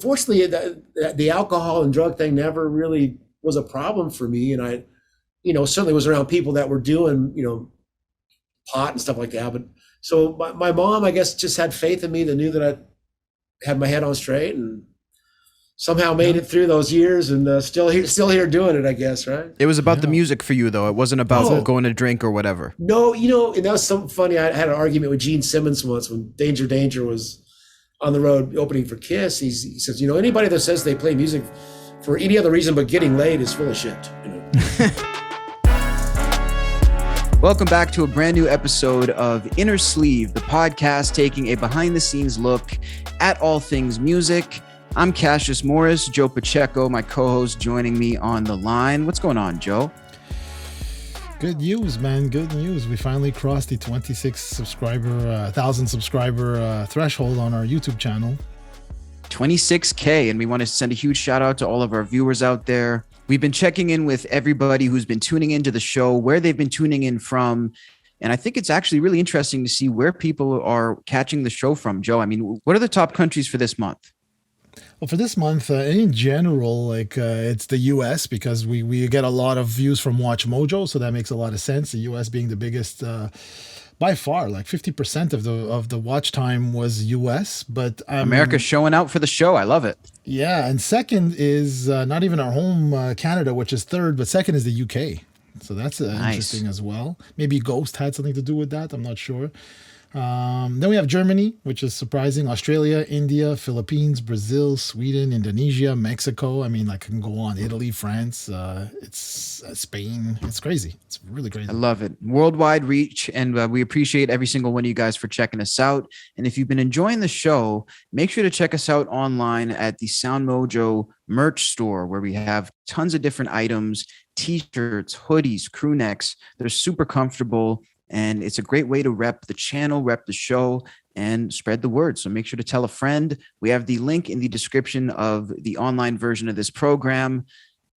fortunately, the alcohol and drug thing never really was a problem for me. And I, certainly was around people that were doing, pot and stuff like that. But so my mom, I guess, just had faith in me, that knew that I had my head on straight, and somehow made Yeah. it through those years, and still here doing it, I guess, right? It was about the Yeah. music for you, though. It wasn't about Oh. going to drink or whatever. No, and that was something funny. I had an argument with Gene Simmons once when Danger was on the road opening for Kiss. He says, anybody that says they play music for any other reason but getting laid is full of shit. Welcome back to a brand new episode of Innersleeve, the podcast taking a behind-the-scenes look at all things music. I'm Cassius Morris, Joe Pacheco, my co-host, joining me on the line. What's going on, Joe? Good news, man. Good news. We finally crossed the 1,000 subscriber threshold on our YouTube channel. 26K, and we want to send a huge shout out to all of our viewers out there. We've been checking in with everybody who's been tuning into the show, where they've been tuning in from. And I think it's actually really interesting to see where people are catching the show from. Joe, I mean, what are the top countries for this month? Well, for this month, in general, it's the U.S. because we get a lot of views from SoundMojo, so that makes a lot of sense. The U.S. being the biggest by far, like 50% of the watch time was U.S. But America's showing out for the show. I love it. Yeah, and second is not even our home Canada, which is third, but second is the U.K. So that's Nice. Interesting as well. Maybe Ghost had something to do with that. I'm not sure. Then we have Germany, which is surprising. Australia, India, Philippines, Brazil, Sweden, Indonesia, Mexico. I mean, I can go on. Italy, France, it's Spain. It's crazy. It's really crazy. I love it. Worldwide reach, and we appreciate every single one of you guys for checking us out. And if you've been enjoying the show, make sure to check us out online at the SoundMojo merch store, where we have tons of different items, t-shirts, hoodies, crew necks. They're super comfortable. And it's a great way to rep the channel, rep the show, and spread the word. So make sure to tell a friend. We have the link in the description of the online version of this program.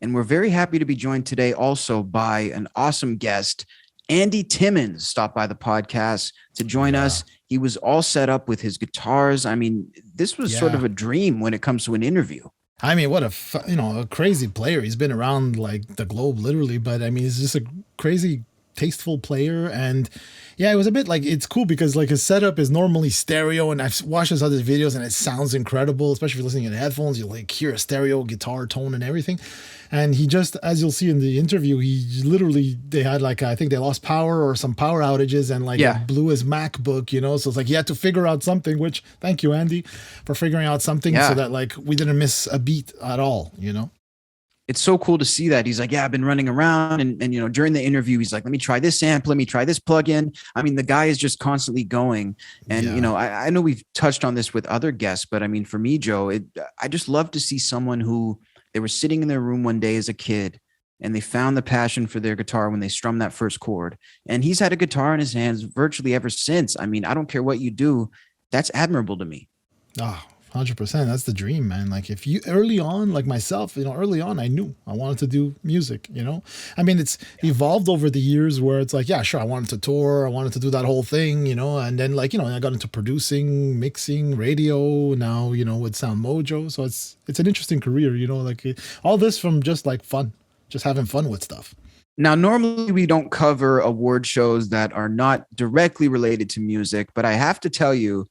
And we're very happy to be joined today also by an awesome guest. Andy Timmons stopped by the podcast to join us. He was all set up with his guitars. I mean, this was sort of a dream when it comes to an interview. I mean, what a crazy player. He's been around like the globe, literally. But I mean, he's just a crazy tasteful player. And yeah, it was a bit like, it's cool because like his setup is normally stereo, and I've watched his other videos and it sounds incredible, especially if you're listening in headphones. You like hear a stereo guitar tone and everything. And he just, as you'll see in the interview, they had like, I think they lost power or some power outages, and like it blew his MacBook, so it's like he had to figure out something, which thank you, Andy, for figuring out something so that like we didn't miss a beat at all, It's so cool to see that. He's like, I've been running around, and during the interview, he's like, let me try this amp, let me try this plugin. I mean, the guy is just constantly going. And, I know we've touched on this with other guests, but I mean, for me, Joe, I just love to see someone who, they were sitting in their room one day as a kid, and they found the passion for their guitar when they strummed that first chord. And he's had a guitar in his hands virtually ever since. I mean, I don't care what you do. That's admirable to me. Oh, 100%. That's the dream, man. Like if you early on, like myself, early on, I knew I wanted to do music, I mean, it's evolved over the years where it's like, yeah, sure. I wanted to tour. I wanted to do that whole thing, and then like, I got into producing, mixing, radio now, with SoundMojo. So it's an interesting career, like all this from just like fun, just having fun with stuff. Now, normally we don't cover award shows that are not directly related to music, but I have to tell you,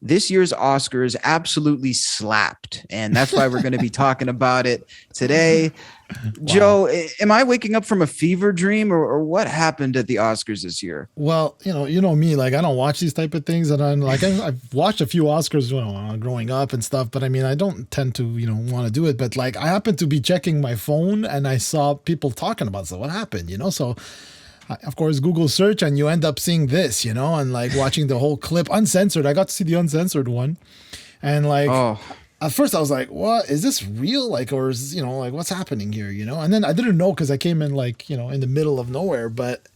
this year's Oscars absolutely slapped, and that's why we're going to be talking about it today. Wow. Joe, am I waking up from a fever dream, or what happened at the Oscars this year? Well, you know me, like I don't watch these type of things, and I'm like I've watched a few Oscars growing up and stuff, but I mean I don't tend to want to do it. But like I happened to be checking my phone and I saw people talking about what happened, so. Of course, Google search, and you end up seeing this, and like watching the whole clip uncensored. I got to see the uncensored one, and like at first I was like, "What is this real? Like, or is like what's happening here?" And then I didn't know because I came in like in the middle of nowhere. But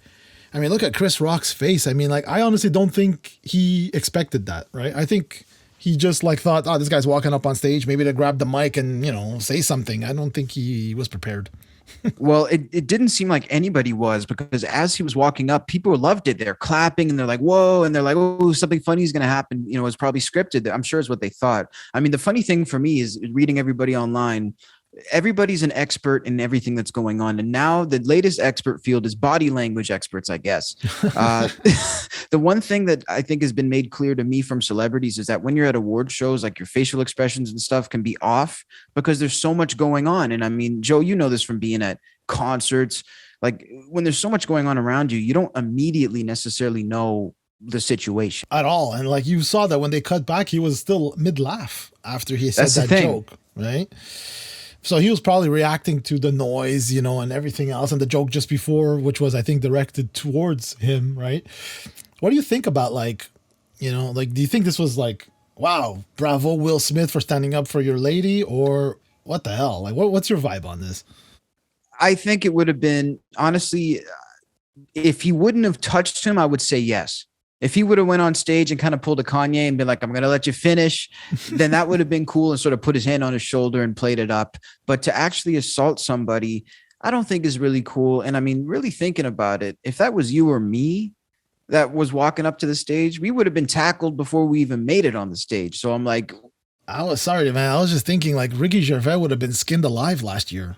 I mean, look at Chris Rock's face. I mean, like I honestly don't think he expected that, right? I think he just like thought, "Oh, this guy's walking up on stage, maybe to grab the mic and say something." I don't think he was prepared. Well, it didn't seem like anybody was, because as he was walking up, people loved it. They're clapping and they're like, whoa. And they're like, oh, something funny is going to happen. You know, it's probably scripted. I'm sure is what they thought. I mean, the funny thing for me is reading everybody online. Everybody's an expert in everything that's going on. And now the latest expert field is body language experts, I guess. The one thing that I think has been made clear to me from celebrities is that when you're at award shows, like your facial expressions and stuff can be off because there's so much going on. And I mean, Joe, you know this from being at concerts. Like when there's so much going on around you, you don't immediately necessarily know the situation at all. And like you saw that when they cut back, he was still mid laugh after he said That's the that thing. joke, right? So he was probably reacting to the noise, you know, and everything else, and the joke just before, which was, I think, directed towards him, right? What do you think about, like, you know, like, do you think this was like, wow, bravo, Will Smith, for standing up for your lady, or what the hell? Like, what's your vibe on this? I think it would have been, honestly, if he wouldn't have touched him, I would say yes. If he would have went on stage and kind of pulled a Kanye and been like, I'm going to let you finish, then that would have been cool, and sort of put his hand on his shoulder and played it up. But to actually assault somebody, I don't think is really cool. And I mean, really thinking about it, if that was you or me that was walking up to the stage, we would have been tackled before we even made it on the stage. So I'm like, I was sorry, man. I was just thinking, like, Ricky Gervais would have been skinned alive last year.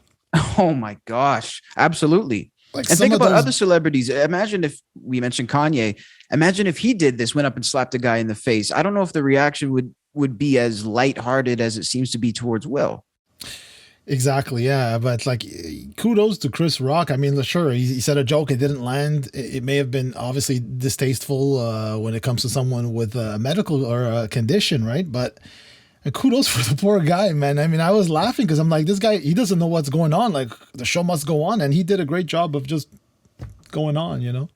oh my gosh, absolutely. Like, And some think of about those, other celebrities. Imagine if we mentioned Kanye. Imagine if he did this, went up and slapped a guy in the face. I don't know if the reaction would be as lighthearted as it seems to be towards Will. exactly, yeah. But like, kudos to Chris Rock. I mean, sure, he said a joke, it didn't land. It may have been obviously distasteful when it comes to someone with a medical or a condition, right? But kudos for the poor guy, man. I mean, I was laughing because I'm like, this guy, he doesn't know what's going on. Like, the show must go on, and he did a great job of just going on, you know?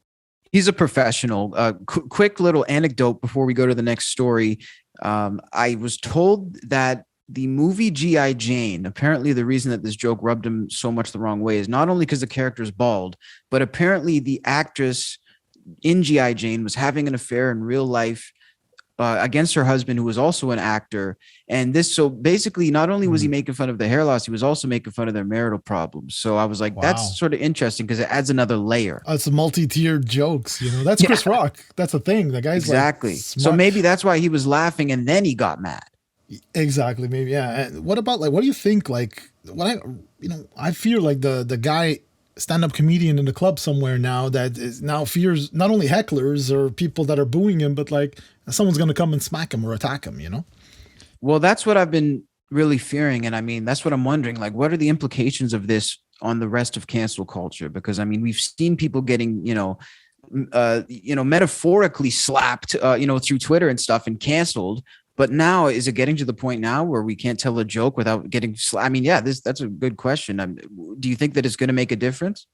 He's a professional. Quick little anecdote before we go to the next story. I was told that the movie G.I. Jane, apparently the reason that this joke rubbed him so much the wrong way is not only because the character is bald, but apparently the actress in G.I. Jane was having an affair in real life against her husband, who was also an actor. And this, so basically, not only was he making fun of the hair loss, he was also making fun of their marital problems. So I was like, Wow. that's sort of interesting because it adds another layer. It's multi-tiered jokes, you know? That's Chris Rock. That's the thing. The guy's Exactly. Like, So smart. maybe that's why he was laughing and then he got mad. Exactly, maybe, yeah. And what about, like, what do you think, like, I fear like the guy, stand-up comedian in the club somewhere now that is now fears not only hecklers or people that are booing him, but like someone's going to come and smack him or attack him, you know? Well, that's what I've been really fearing. And I mean, that's what I'm wondering. Like, what are the implications of this on the rest of cancel culture? Because I mean, we've seen people getting, metaphorically slapped, through Twitter and stuff and canceled. But now, is it getting to the point now where we can't tell a joke without getting I mean, yeah, that's a good question. Do you think that it's going to make a difference?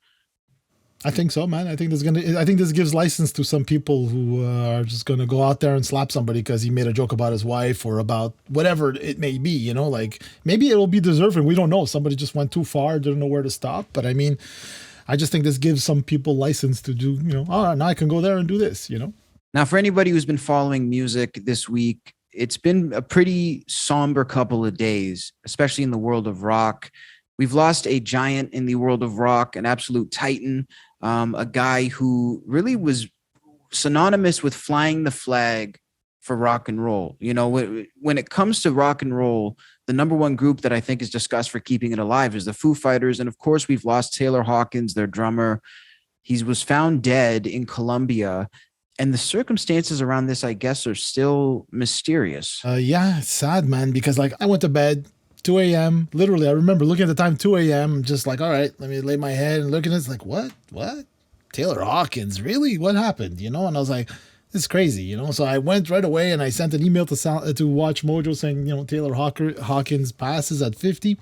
I think so, man. I think this gives license to some people who are just gonna go out there and slap somebody because he made a joke about his wife or about whatever it may be, you know, like maybe it'll be deserving. We don't know. Somebody just went too far, didn't know where to stop. But I mean, I just think this gives some people license to do, now I can go there and do this, you know? Now, for anybody who's been following music this week, it's been a pretty somber couple of days, especially in the world of rock. We've lost a giant in the world of rock, an absolute titan, a guy who really was synonymous with flying the flag for rock and roll. You know, when it comes to rock and roll, the number one group that I think is discussed for keeping it alive is the Foo Fighters. And of course, we've lost Taylor Hawkins, their drummer. He was found dead in Colombia. And the circumstances around this, I guess, are still mysterious. Yeah, it's sad, man, because like I went to bed 2 a.m. Literally, I remember looking at the time, 2 a.m. Just like, all right, let me lay my head and look at it. It's like, what? Taylor Hawkins, really? What happened? You know? And I was like, this is crazy, you know? So I went right away and I sent an email to WatchMojo saying, Taylor Hawkins passes at 50.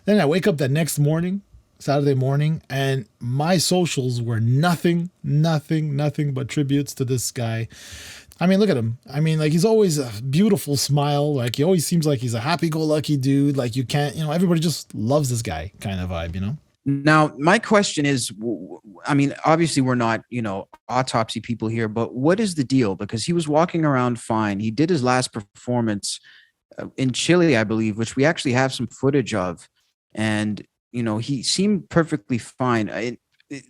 Then I wake up that next morning, Saturday morning, and my socials were nothing but tributes to this guy. I mean, look at him. I mean, like, he's always a beautiful smile. Like, he always seems like he's a happy-go-lucky dude. Like, you can't, everybody just loves this guy kind of vibe, you know? Now, my question is, I mean, obviously we're not, autopsy people here, but what is the deal? Because he was walking around fine. He did his last performance in Chile, I believe, which we actually have some footage of. And he seemed perfectly fine.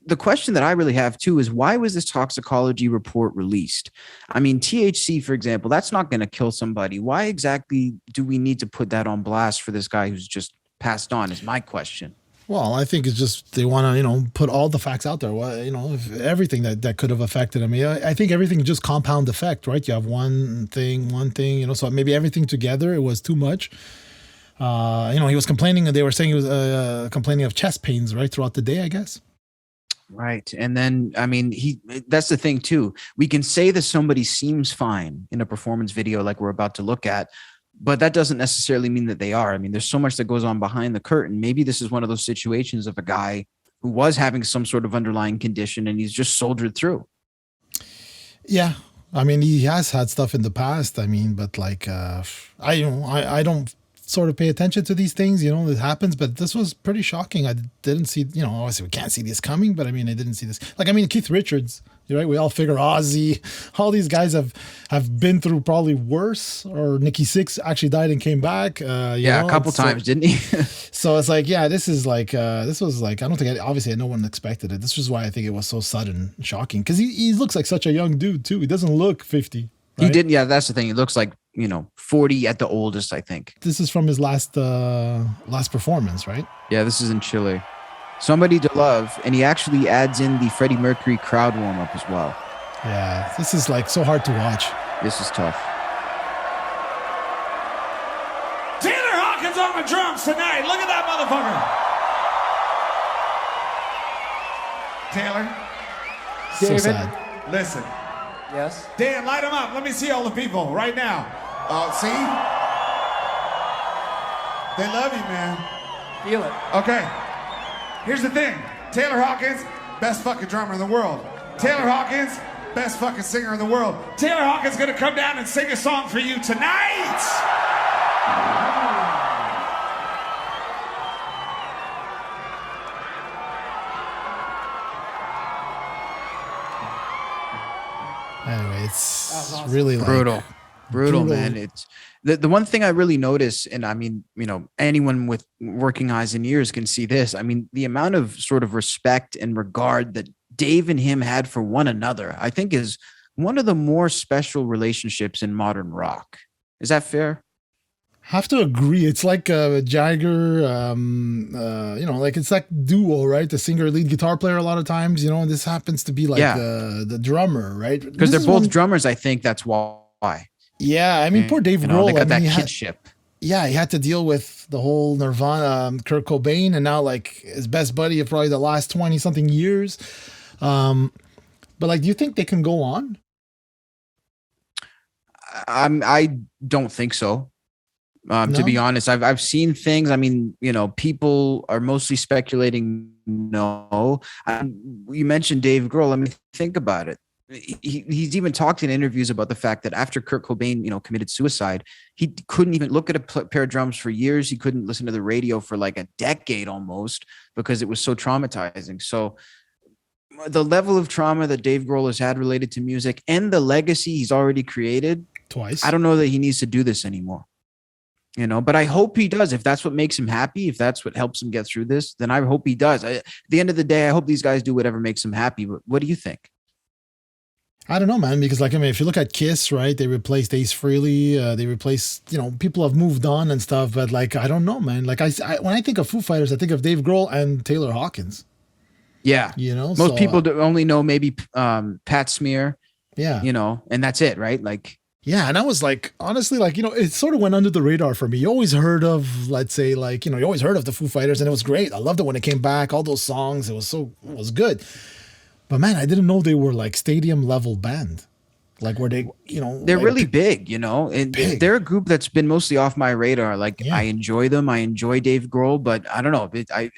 The question that I really have too is, why was this toxicology report released? I mean, THC, for example, that's not going to kill somebody. Why exactly do we need to put that on blast for this guy who's just passed on, is my question. Well, I think it's just they want to, put all the facts out there. Well, if everything that could have affected him. I think everything just compound effect, right? You have one thing, so maybe everything together, it was too much. He was complaining. They were saying he was complaining of chest pains, right, throughout the day, I guess. Right. And then, I mean, that's the thing too. We can say that somebody seems fine in a performance video like we're about to look at, but that doesn't necessarily mean that they are. I mean, there's so much that goes on behind the curtain. Maybe this is one of those situations of a guy who was having some sort of underlying condition and he's just soldiered through. Yeah. I mean, he has had stuff in the past. I mean, but like, I don't sort of pay attention to these things, it happens, but this was pretty shocking. I didn't see, obviously we can't see this coming, but I mean, I didn't see this. Like, I mean, Keith Richards, right? We all figure Ozzy, all these guys have been through probably worse, or Nikki Sixx actually died and came back. A couple times, didn't he? So it's like, this was like, I don't think, obviously no one expected it. This was why I think it was so sudden and shocking, because he looks like such a young dude too. He doesn't look 50. Right? He didn't. Yeah, that's the thing. He looks like, 40 at the oldest, I think. This is from his last performance, right? Yeah, this is in Chile. Somebody to Love, and he actually adds in the Freddie Mercury crowd warm-up as well. Yeah, this is like so hard to watch. This is tough. Taylor Hawkins on the drums tonight. Look at that motherfucker. Taylor. So David, sad. Listen. Yes? Dan, light them up. Let me see all the people right now. See? They love you, man. Feel it. Okay. Here's the thing. Taylor Hawkins, best fucking drummer in the world. Taylor Hawkins, best fucking singer in the world. Taylor Hawkins gonna come down and sing a song for you tonight. Anyway, it's awesome. Really brutal, man. It's the one thing I really notice, and I mean, anyone with working eyes and ears can see this. I mean, the amount of sort of respect and regard that Dave and him had for one another, I think, is one of the more special relationships in modern rock. Is that fair? Have to agree. It's like Jagger, like it's like duo, right? The singer, lead guitar player a lot of times, and this happens to be like the drummer, right? Because they're both drummers, I think that's why. Yeah, I mean, poor Dave Grohl. They got that kinship. He had to deal with the whole Nirvana, Kurt Cobain, and now like his best buddy of probably the last 20-something years. But like, do you think they can go on? I don't think so. No? To be honest, I've seen things. I mean, people are mostly speculating. No, you mentioned Dave Grohl. I mean, think about it. He's even talked in interviews about the fact that after Kurt Cobain, committed suicide, he couldn't even look at a pair of drums for years. He couldn't listen to the radio for like a decade almost because it was so traumatizing. So the level of trauma that Dave Grohl has had related to music and the legacy he's already created twice, I don't know that he needs to do this anymore. But I hope he does. If that's what makes him happy, if that's what helps him get through this, then I hope he does. At the end of the day, I hope these guys do whatever makes them happy. But what do you think? I don't know, man, because like, I mean, if you look at Kiss, right, they replaced Ace Frehley, they replaced, people have moved on and stuff, but like, I don't know, man. Like I when I think of Foo Fighters, I think of Dave Grohl and Taylor Hawkins. Yeah. Most people only know maybe Pat Smear. Yeah. And that's it, right? Like, yeah, and I was like, honestly, like, it sort of went under the radar for me. You always heard of, let's say, like, you always heard of the Foo Fighters, and it was great. I loved it when it came back, all those songs. It was good. But man, I didn't know they were like stadium level band. Like where they, they're like really big, and big. They're a group that's been mostly off my radar. Like I enjoy them. I enjoy Dave Grohl, but I don't know.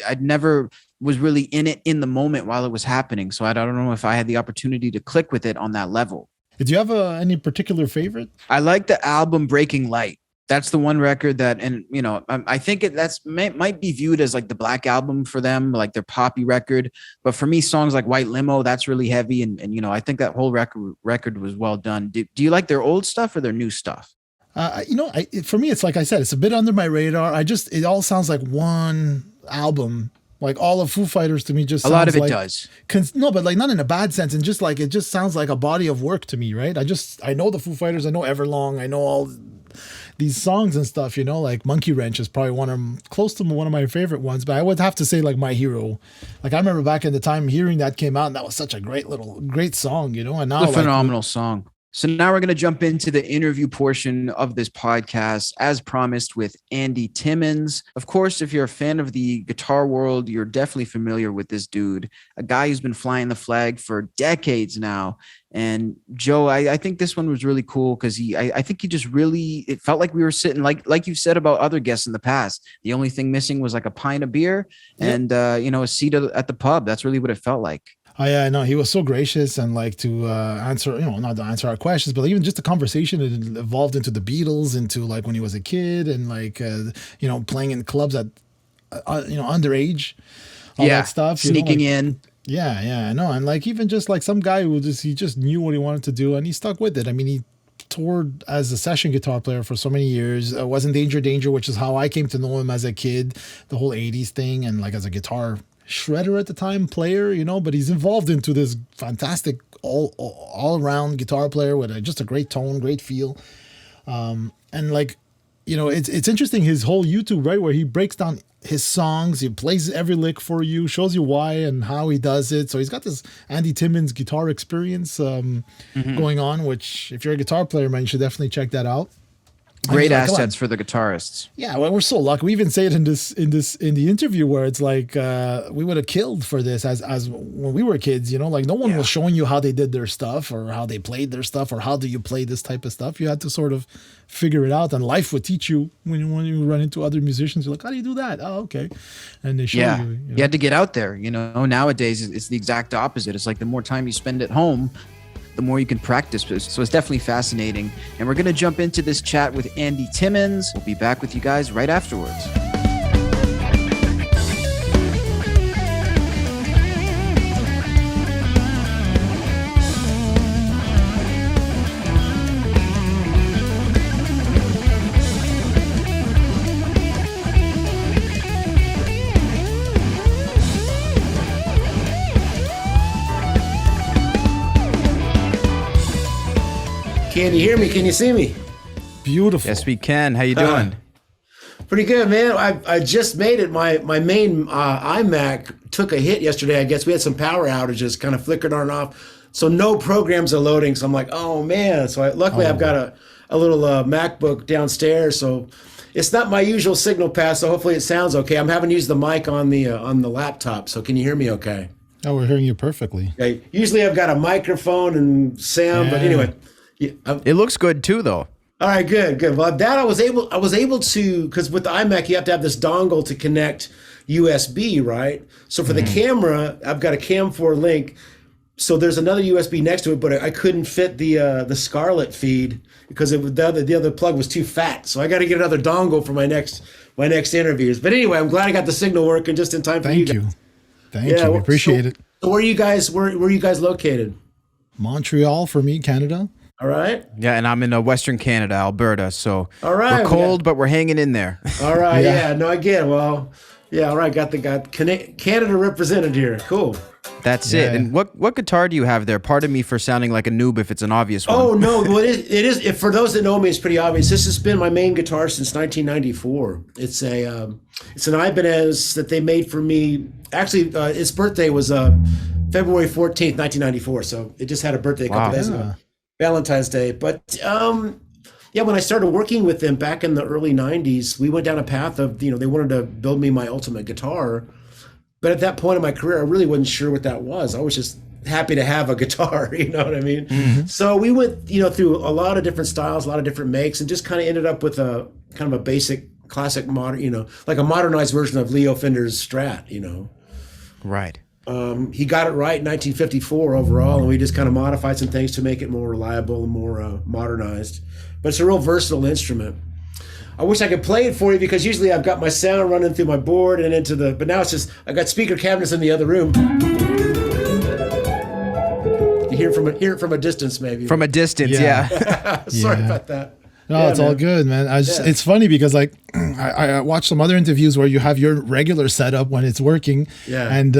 I'd never was really in it in the moment while it was happening. So I don't know if I had the opportunity to click with it on that level. Did you have any particular favorite? I like the album Breaking Light. That's the one record that, and I think might be viewed as like the Black Album for them, like their poppy record. But for me, songs like White Limo, that's really heavy, and I think that whole record was well done. Do you like their old stuff or their new stuff? For me, it's like I said, it's a bit under my radar. It all sounds like one. album. Like all of Foo Fighters to me just A sounds lot of it like, does. No, but like not in a bad sense, and just like it just sounds like a body of work to me, right? I know the Foo Fighters, I know Everlong, I know all these songs and stuff, you know, like Monkey Wrench is probably one of my favorite ones, but I would have to say like My Hero. Like I remember back in the time hearing that came out, and that was such a great song, you know, and now It's a phenomenal song. So now we're going to jump into the interview portion of this podcast, as promised, with Andy Timmons. Of course, if you're a fan of the guitar world, you're definitely familiar with this dude, a guy who's been flying the flag for decades now. And Joe, I think this one was really cool because I think he just really, it felt like we were sitting, like you've said about other guests in the past. The only thing missing was like a pint of beer and, a seat at the pub. That's really what it felt like. Oh yeah, no, he was so gracious and like to answer, not to answer our questions, but even just the conversation it evolved into the Beatles, into like when he was a kid and like playing in clubs at underage, all that stuff, sneaking in. Yeah, I know, and like even just like some guy who he just knew what he wanted to do and he stuck with it. I mean, he toured as a session guitar player for so many years. Was in Danger, which is how I came to know him as a kid, the whole '80s thing, and like as a guitar shredder at the time player, but he's involved into this fantastic all around guitar player with just a great tone, great feel, and like it's interesting, his whole YouTube, right, where he breaks down his songs, he plays every lick for you, shows you why and how he does it. So he's got this Andy Timmons guitar experience going on, which if you're a guitar player, man, you should definitely check that out. Great assets for the guitarists. Yeah, well, we're so lucky. We even say it in the interview where it's like we would have killed for this as when we were kids. Like no one was showing you how they did their stuff or how they played their stuff or how do you play this type of stuff. You had to sort of figure it out, and life would teach you when you run into other musicians. You're like, how do you do that? Oh, okay, and they show you. You had to get out there. Nowadays it's the exact opposite. It's like the more time you spend at home, the more you can practice. So it's definitely fascinating. And we're going to jump into this chat with Andy Timmons. We'll be back with you guys right afterwards. Can you hear me? Can you see me? Beautiful. Yes, we can. How you doing? Pretty good, man. I just made it. My main iMac took a hit yesterday. I guess we had some power outages, kind of flickered on and off. So no programs are loading. So I'm like, oh, man. So luckily I've got a little MacBook downstairs. So it's not my usual signal path. So hopefully it sounds okay. I'm having to use the mic on the laptop. So can you hear me okay? Oh, we're hearing you perfectly. Okay. Usually I've got a microphone and sound, but anyway. Yeah, it looks good too, though. All right, good. Well, that I was able to, because with the iMac you have to have this dongle to connect USB, right? So for the camera, I've got a Cam 4 link. So there's another USB next to it, but I couldn't fit the Scarlett feed because the other plug was too fat. So I got to get another dongle for my next interviews. But anyway, I'm glad I got the signal working just in time for you guys. Thank you. We appreciate it. So where are you guys located? Montreal for me, Canada. All right. Yeah, and I'm in Western Canada, Alberta. So all right, we're cold, but we're hanging in there. All right. Yeah. No, I get it. Well, yeah. All right. Got Canada represented here. Cool. That's it. And what guitar do you have there? Pardon me for sounding like a noob if it's an obvious one. Oh no, well it is. If for those that know me, it's pretty obvious. This has been my main guitar since 1994. It's an Ibanez that they made for me. Actually, its birthday was February 14th, 1994. So it just had a birthday a couple days ago. Valentine's Day. But when I started working with them back in the early 90s, we went down a path of, they wanted to build me my ultimate guitar. But at that point in my career, I really wasn't sure what that was. I was just happy to have a guitar, you know what I mean? Mm-hmm. So we went, through a lot of different styles, a lot of different makes, and just kind of ended up with a kind of a basic classic modern, like a modernized version of Leo Fender's Strat, Right. He got it right in 1954 overall, and we just kind of modified some things to make it more reliable and more modernized. But it's a real versatile instrument. I wish I could play it for you because usually I've got my sound running through my board and but now it's just, I've got speaker cabinets in the other room. You hear it from a distance maybe. From a distance, yeah. Sorry about that. No, Yeah, it's all man. good, man. Yeah. It's funny because like I watched some other interviews where you have your regular setup when it's working, Yeah. and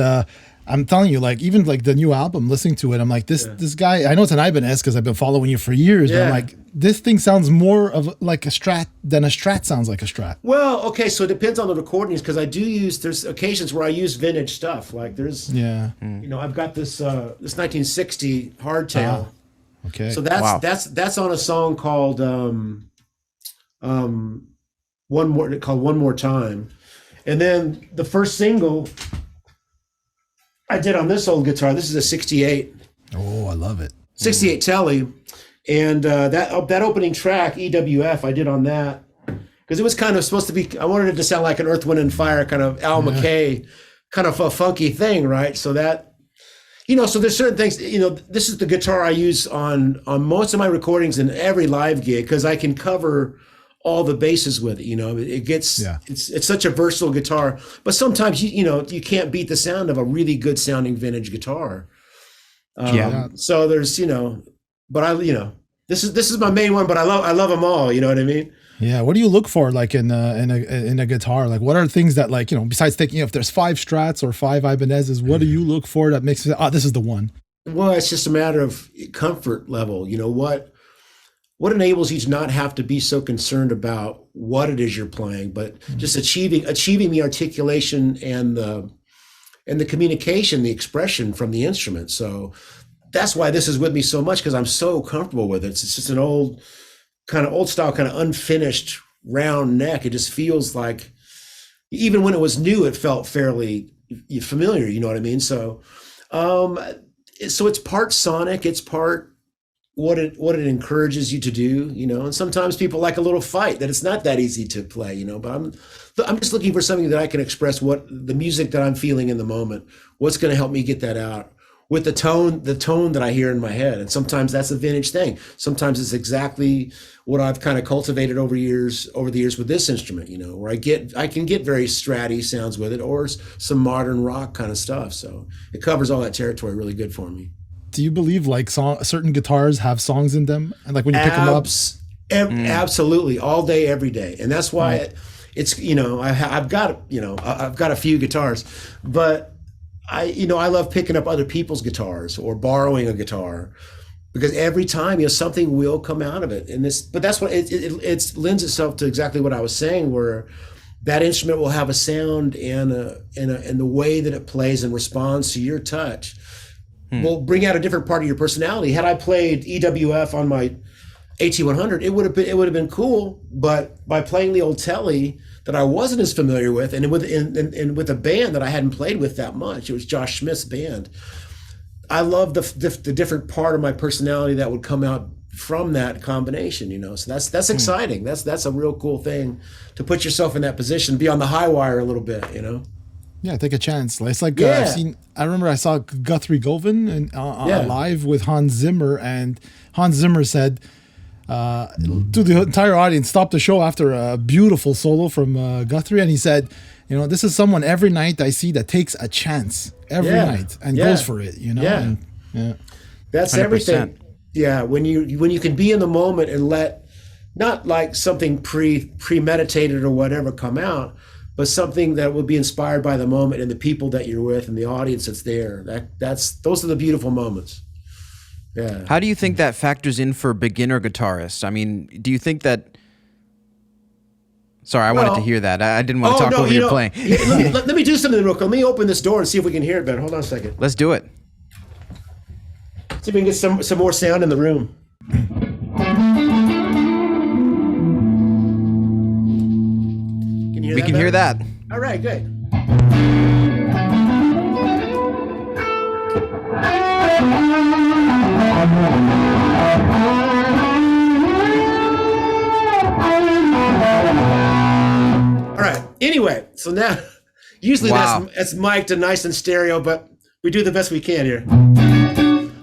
I'm telling you, like even like the new album, listening to it, I'm like this guy. I know it's an Ibanez because I've been following you for years, but I'm Yeah. like this thing sounds more of like a Strat than a Strat sounds like a Strat. Well, okay, so it depends on the recordings because I do use. There's occasions where I use vintage stuff. Like there's, Yeah. I've got this 1960 hardtail. Okay. So that's Wow. that's on a song called One More Time, and then the first single I did on this old guitar. This is a '68 Oh, I love it. Telly, and that opening track EWF I did on that because it was kind of supposed to be. I wanted it to sound like an Earth, Wind and Fire kind of Al McKay kind of a funky thing, right? So that. So there's certain things, this is the guitar I use on most of my recordings and every live gig because I can cover all the bases with it. It gets, it's such a versatile guitar, but sometimes, you can't beat the sound of a really good sounding vintage guitar. So there's, but this is my main one, but I love them all. You know what I mean? Yeah. What do you look for like in a guitar? Like what are things that like, besides taking, if there's 5 Strats or 5 Ibanezes, what do you look for that makes it, this is the one? Well, it's just a matter of comfort level. What enables you to not have to be so concerned about what it is you're playing, but just achieving the articulation and the communication, the expression from the instrument. So that's why this is with me so much because I'm so comfortable with it. It's just an old style, kind of unfinished round neck. It just feels like, even when it was new, it felt fairly familiar. You know what I mean? So, so it's part sonic, it's part what it encourages you to do. And sometimes people like a little fight that it's not that easy to play. But I'm just looking for something that I can express what the music that I'm feeling in the moment. What's going to help me get that out with the tone that I hear in my head. And sometimes that's a vintage thing. Sometimes it's exactly what I've kind of cultivated over the years with this instrument, where I can get very stratty sounds with it or some modern rock kind of stuff. So it covers all that territory really good for me. Do you believe like certain guitars have songs in them? And like when you pick them up? Absolutely. All day, every day. And that's why it's, I've got a few guitars, but I love picking up other people's guitars or borrowing a guitar because every time, something will come out of it. But that's what it lends itself to exactly what I was saying, where that instrument will have a sound and the way that it plays and responds to your touch will bring out a different part of your personality. Had I played EWF on my AT100, it would have been cool. But by playing the old Telly that I wasn't as familiar with, and with a band that I hadn't played with that much, it was Josh Smith's band. I love the different part of my personality that would come out from that combination. So that's exciting. That's a real cool thing to put yourself in that position, be on the high wire a little bit. Yeah, take a chance. It's like I remember I saw Guthrie Govan live with Hans Zimmer, and Hans Zimmer said to the entire audience, stop the show after a beautiful solo from Guthrie, and he said, this is someone every night I see that takes a chance every night and goes for it. Yeah. And, That's 100%. everything. Yeah, when you can be in the moment and let not like something premeditated or whatever come out, but something that will be inspired by the moment and the people that you're with and the audience that's there. Those are the beautiful moments. Yeah. How do you think that factors in for beginner guitarists? I mean, do you think that... Sorry, I wanted to hear that. I didn't want to talk over your playing. let me do something real quick. Let me open this door and see if we can hear it better. Hold on a second. Let's do it. See if we can get some more sound in the room. We can hear that. All right, good. All right. Anyway, so now usually that's mic'd and nice and stereo, but we do the best we can here.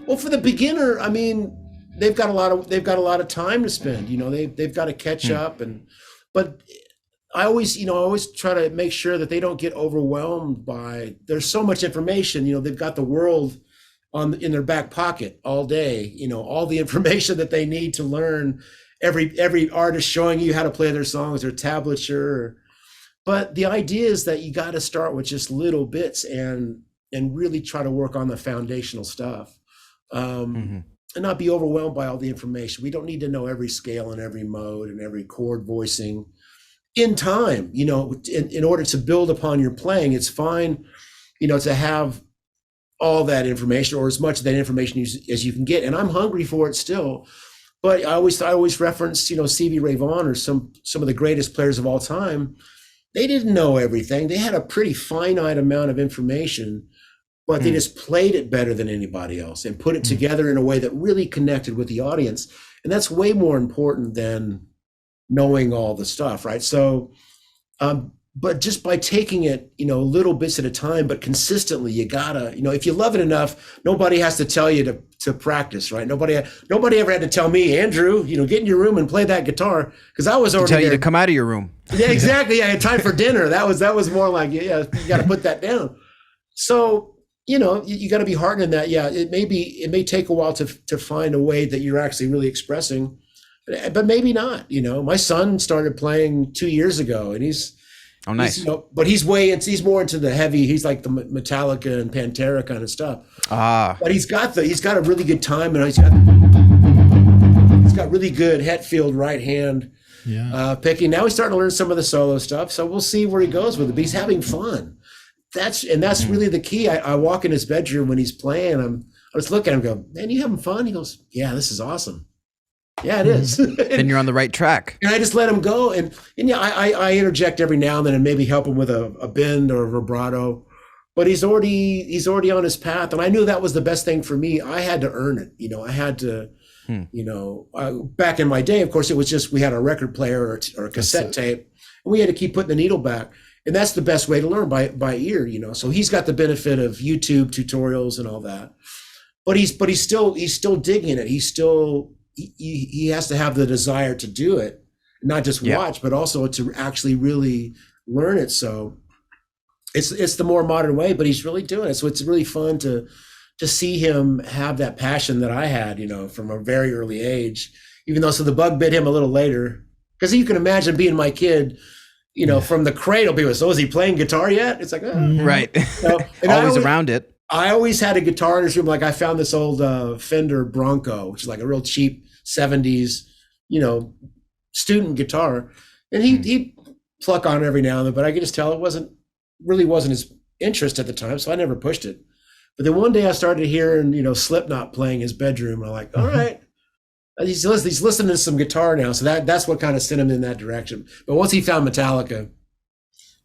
Well, for the beginner, I mean, they've got a lot of time to spend. They've got to catch up, but I always try to make sure that they don't get overwhelmed by. There's so much information. They've got the world in their back pocket all day. All the information that they need to learn every artist showing you how to play their songs or tablature. But the idea is that you got to start with just little bits and really try to work on the foundational stuff, and not be overwhelmed by all the information. We don't need to know every scale and every mode and every chord voicing. In time, you know, in order to build upon your playing, it's fine, you know, to have all that information or as much of that information as you can get. And I'm hungry for it still. But I always reference, you know, Stevie Ray Vaughan or some of the greatest players of all time. They didn't know everything. They had a pretty finite amount of information, but they just played it better than anybody else and put it together in a way that really connected with the audience. And that's way more important than knowing all the stuff, right? So, but just by taking it, you know, little bits at a time, but consistently, you gotta, you know, if you love it enough, nobody has to tell you to practice, right? Nobody ever had to tell me, Andrew, you know, get in your room and play that guitar, because I was already tell there. you to come out of your room. Yeah, exactly. Yeah, time for dinner. That was more like, yeah, you got to put that down. So, you know, you got to be hardened in that. Yeah, it may take a while to find a way that you're actually really expressing, but maybe not. You know, my son started playing 2 years ago, and he's nice. You know, but he's more into the heavy. He's like the Metallica and Pantera kind of stuff. But he's got a really good time, and he's got really good Hetfield right hand picking. Now he's starting to learn some of the solo stuff. So we'll see where he goes with it. But he's having fun. That's really the key. I walk in his bedroom when he's playing. I was looking at him, go, man, you having fun? He goes, yeah, this is awesome. Yeah, it is. Then you're on the right track. And I just let him go. And yeah, I interject every now and then and maybe help him with a bend or a vibrato. But he's already on his path. And I knew that was the best thing for me. I had to earn it. You know, I had to, you know, back in my day, of course, it was just we had a record player or a cassette tape, and we had to keep putting the needle back. And that's the best way to learn by ear, you know. So he's got the benefit of YouTube tutorials and all that. But he's still digging it. He has to have the desire to do it, not just watch, but also to actually really learn it. So it's the more modern way, but he's really doing it. So it's really fun to see him have that passion that I had, you know, from a very early age, even though, so the bug bit him a little later, because you can imagine being my kid, you know, from the cradle, people, so is he playing guitar yet? It's like, right. So, and always around it. I always had a guitar in his room. Like I found this old Fender Bronco, which is like a real cheap 70s, you know, student guitar. And he'd pluck on it every now and then, but I could just tell it wasn't his interest at the time. So I never pushed it. But then one day I started hearing, you know, Slipknot playing his bedroom. And I'm like, all right, he's listening to some guitar now. So that's what kind of sent him in that direction. But once he found Metallica,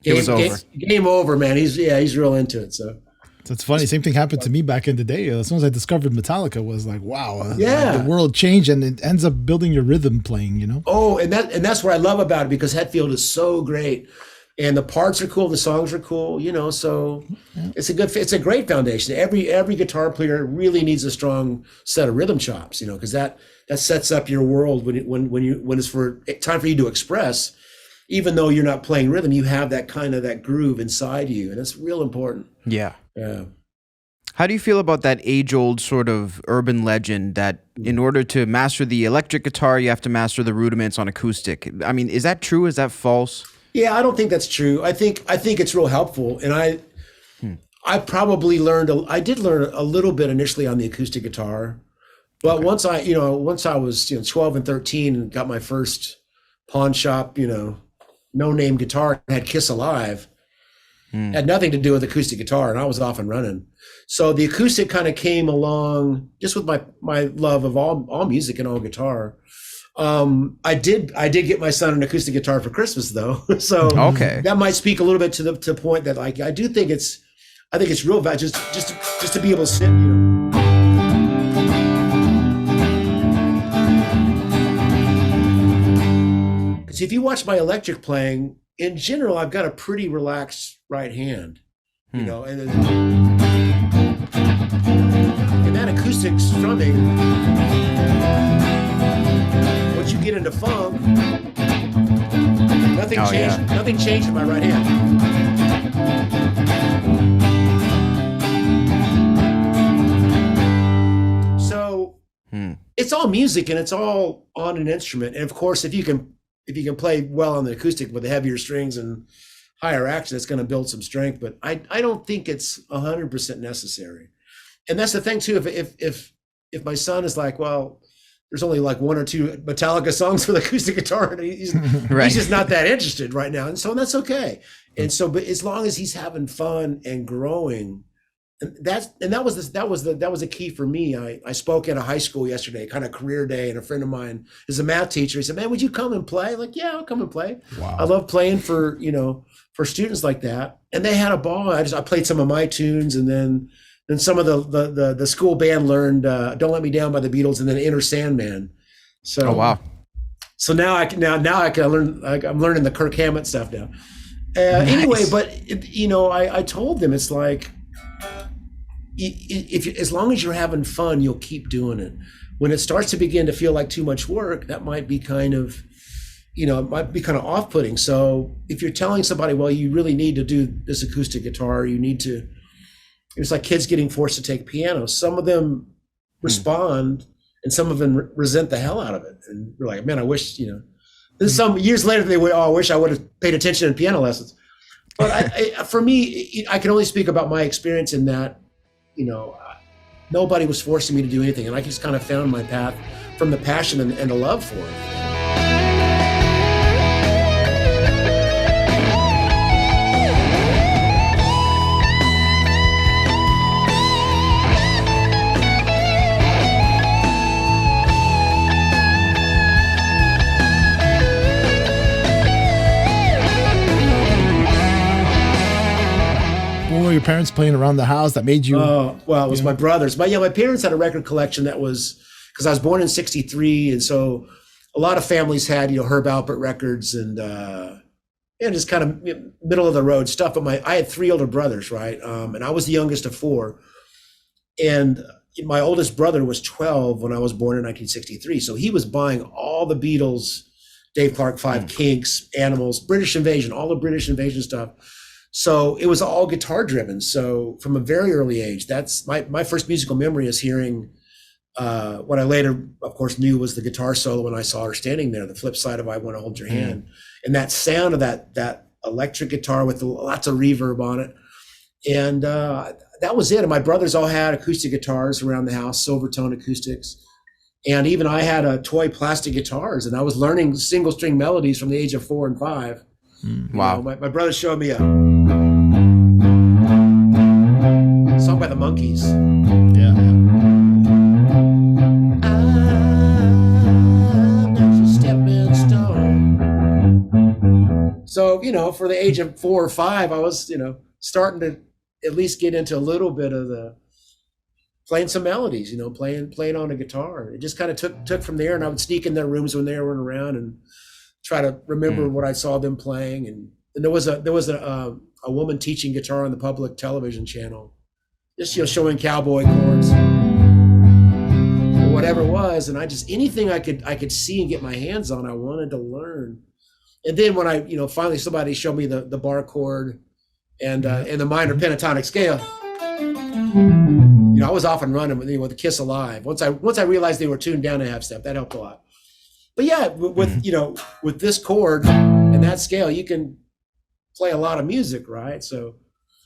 it was over. Game over, man. He's real into it. So. That's funny. Same thing happened to me back in the day. As soon as I discovered Metallica, was like, wow, like the world changed, and it ends up building your rhythm playing, you know? Oh, and that's what I love about it, because Hetfield is so great, and the parts are cool, the songs are cool, you know. So it's a great foundation. Every guitar player really needs a strong set of rhythm chops, you know, because that sets up your world when it's time for you to express. Even though you're not playing rhythm, you have that kind of that groove inside you, and it's real important. Yeah. Yeah. How do you feel about that age-old sort of urban legend that in order to master the electric guitar, you have to master the rudiments on acoustic? I mean, is that true? Is that false? Yeah, I don't think that's true. I think it's real helpful, and I probably I did learn a little bit initially on the acoustic guitar, but once I was 12 and 13 and got my first pawn shop, you know, no-name guitar, had Kiss Alive. Had nothing to do with acoustic guitar, and I was off and running. So the acoustic kind of came along just with my love of all music and all guitar. I did get my son an acoustic guitar for Christmas though, so that might speak a little bit to the point that like I think it's real value just to be able to sit, you know. Because if you watch my electric playing, in general, I've got a pretty relaxed right hand, you know, and that acoustic strumming, once you get into funk, nothing changed. Yeah. Nothing changed in my right hand. So it's all music and it's all on an instrument. And of course, if you can play well on the acoustic with the heavier strings and higher action, it's going to build some strength. But I don't think it's 100% necessary. And that's the thing too. If my son is like, well, there's only like 1 or 2 Metallica songs for the acoustic guitar, and he's just not that interested right now, and so that's okay. And so, but as long as he's having fun and growing, and that was the key for me. I spoke at a high school yesterday, kind of career day, and a friend of mine is a math teacher. He said, "Man, would you come and play?" I'm like, yeah, I'll come and play. Wow. I love playing for students like that, and they had a ball. I played some of my tunes, and then some of the school band learned "Don't Let Me Down" by the Beatles, and then "Inner Sandman." So, oh wow! So now I can learn. Like, I'm learning the Kirk Hammett stuff now. Nice. Anyway, but I told them, it's like, if as long as you're having fun, you'll keep doing it. When it starts to begin to feel like too much work, that might be kind of, it might be kind of off-putting. So if you're telling somebody, well, you really need to do this acoustic guitar, you need to. It's like kids getting forced to take piano. Some of them respond, and some of them resent the hell out of it. And we're like, man, I wish, Then some years later, they would, I wish I would have paid attention in piano lessons. But for me, I can only speak about my experience in that, nobody was forcing me to do anything. And I just kind of found my path from the passion and the love for it. Your parents playing around the house that made you? Well, it was my brothers. But my parents had a record collection that was, because I was born in '63, and so a lot of families had Herb Alpert records and just kind of middle of the road stuff. But I had 3 older brothers, right? And I was the youngest of 4, and my oldest brother was 12 when I was born in 1963. So he was buying all the Beatles, Dave Clark 5, Kinks, Animals, British Invasion, all the British Invasion stuff. So it was all guitar driven. So from a very early age, that's my first musical memory is hearing what I later, of course, knew was the guitar solo when I saw her standing there, the flip side of "I Want to Hold Your Hand," and that sound of that electric guitar with lots of reverb on it. And that was it. And my brothers all had acoustic guitars around the house, Silvertone acoustics. And even I had toy plastic guitars, and I was learning single string melodies from the age of 4 and 5. Wow. My brother showed me a song by the Monkees. Yeah. I'm just a stepping stone. So, for the age of 4 or 5, I was, starting to at least get into a little bit of the playing some melodies, playing on a guitar. It just kind of took from there, and I would sneak in their rooms when they weren't around and try to remember what I saw them playing. And there was a woman teaching guitar on the public television channel, just showing cowboy chords or whatever it was. And anything I could see and get my hands on, I wanted to learn. And then when I finally somebody showed me the bar chord and the minor pentatonic scale, I was off and running with the Kiss Alive. Once I realized they were tuned down a half step, that helped a lot. But yeah, with this chord and that scale, you can play a lot of music, right? So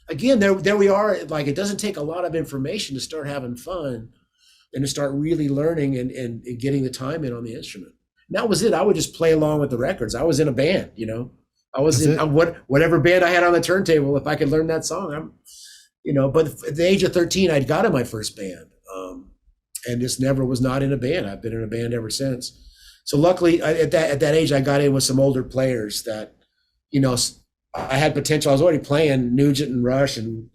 again, there we are. Like, it doesn't take a lot of information to start having fun and to start really learning and getting the time in on the instrument. And that was it. I would just play along with the records. I was in a band, I was whatever band I had on the turntable. If I could learn that song, But at the age of 13, I'd got in my first band, and just never was not in a band. I've been in a band ever since. So luckily, at that age, I got in with some older players that, I had potential. I was already playing Nugent and Rush and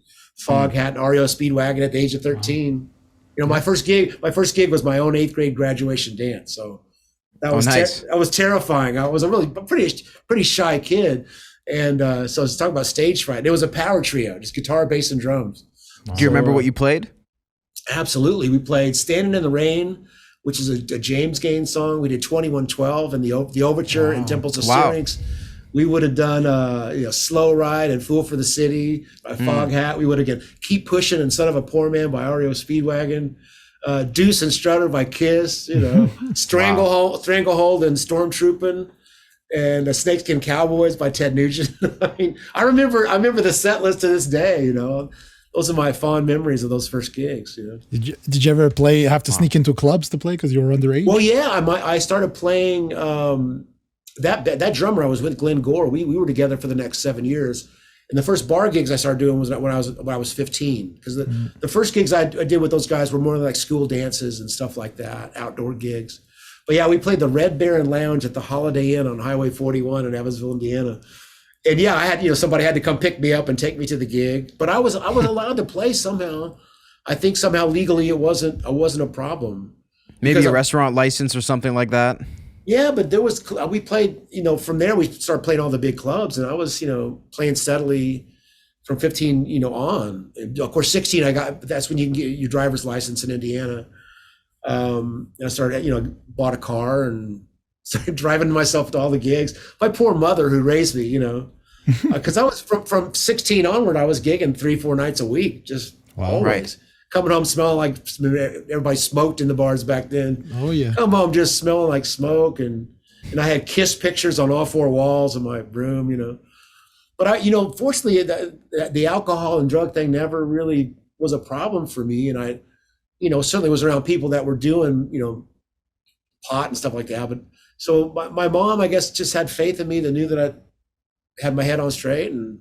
Foghat and REO Speedwagon at the age of 13. My first gig was my own 8th grade graduation dance. So that was nice. That was terrifying. I was a really pretty shy kid, and so I was talking about stage fright. It was a power trio, just guitar, bass, and drums. Wow. Do you remember what you played? Absolutely, we played "Standing in the Rain," which is a James Gaines song. We did 2112 and the Overture and Temples of Syrinx. We would have done Slow Ride and Fool for the City by Foghat. We would have done Keep Pushing and Son of a Poor Man by REO Speedwagon. Deuce and Strutter by Kiss, Stranglehold and Stormtroopin', and the Snakeskin Cowboys by Ted Nugent. I mean, I remember the set list to this day. Those are my fond memories of those first gigs. Did you ever have to sneak into clubs to play because you were underage? Well, yeah, I started playing. That drummer I was with, Glenn Gore. We were together for the next 7 years. And the first bar gigs I started doing was when I was 15, because the first gigs I did with those guys were more like school dances and stuff like that, outdoor gigs. But yeah, we played the Red Baron Lounge at the Holiday Inn on Highway 41 in Evansville, Indiana. And yeah, I had somebody had to come pick me up and take me to the gig. But I was allowed to play somehow. I think somehow legally it wasn't a problem. Maybe a restaurant license or something like that. Yeah, but we played, from there we started playing all the big clubs, and I was, playing steadily from 15, on. And of course, 16, that's when you can get your driver's license in Indiana. And I started, bought a car and started driving myself to all the gigs. My poor mother who raised me, because I was from 16 onward, I was gigging 3-4 nights a week, just always. Right. Coming home smelling like everybody smoked in the bars back then. Oh yeah. Come home just smelling like smoke, and I had Kiss pictures on all 4 walls of my room, But fortunately, the alcohol and drug thing never really was a problem for me, and I, certainly was around people that were doing, pot and stuff like that. But so my mom, I guess, just had faith in me, that knew that I had my head on straight, and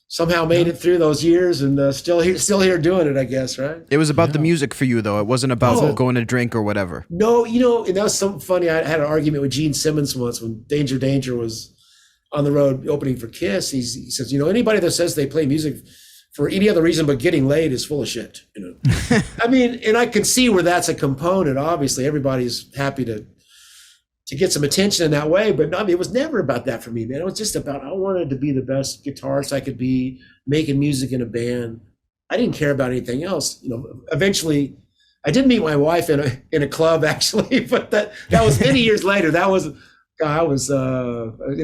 somehow made it through those years, and still here doing it, I guess, right? It was about the music for you, though. It wasn't about going to drink or whatever. No, and that was something funny. I had an argument with Gene Simmons once when Danger was on the road opening for Kiss. He says, anybody that says they play music for any other reason but getting laid is full of shit. I mean, and I can see where that's a component. Obviously, everybody's happy to get some attention in that way. But I mean, it was never about that for me, man. It was just about, I wanted to be the best guitarist I could be, making music in a band. I didn't care about anything else. Eventually I did meet my wife in a club, actually, but that was many years later. I was in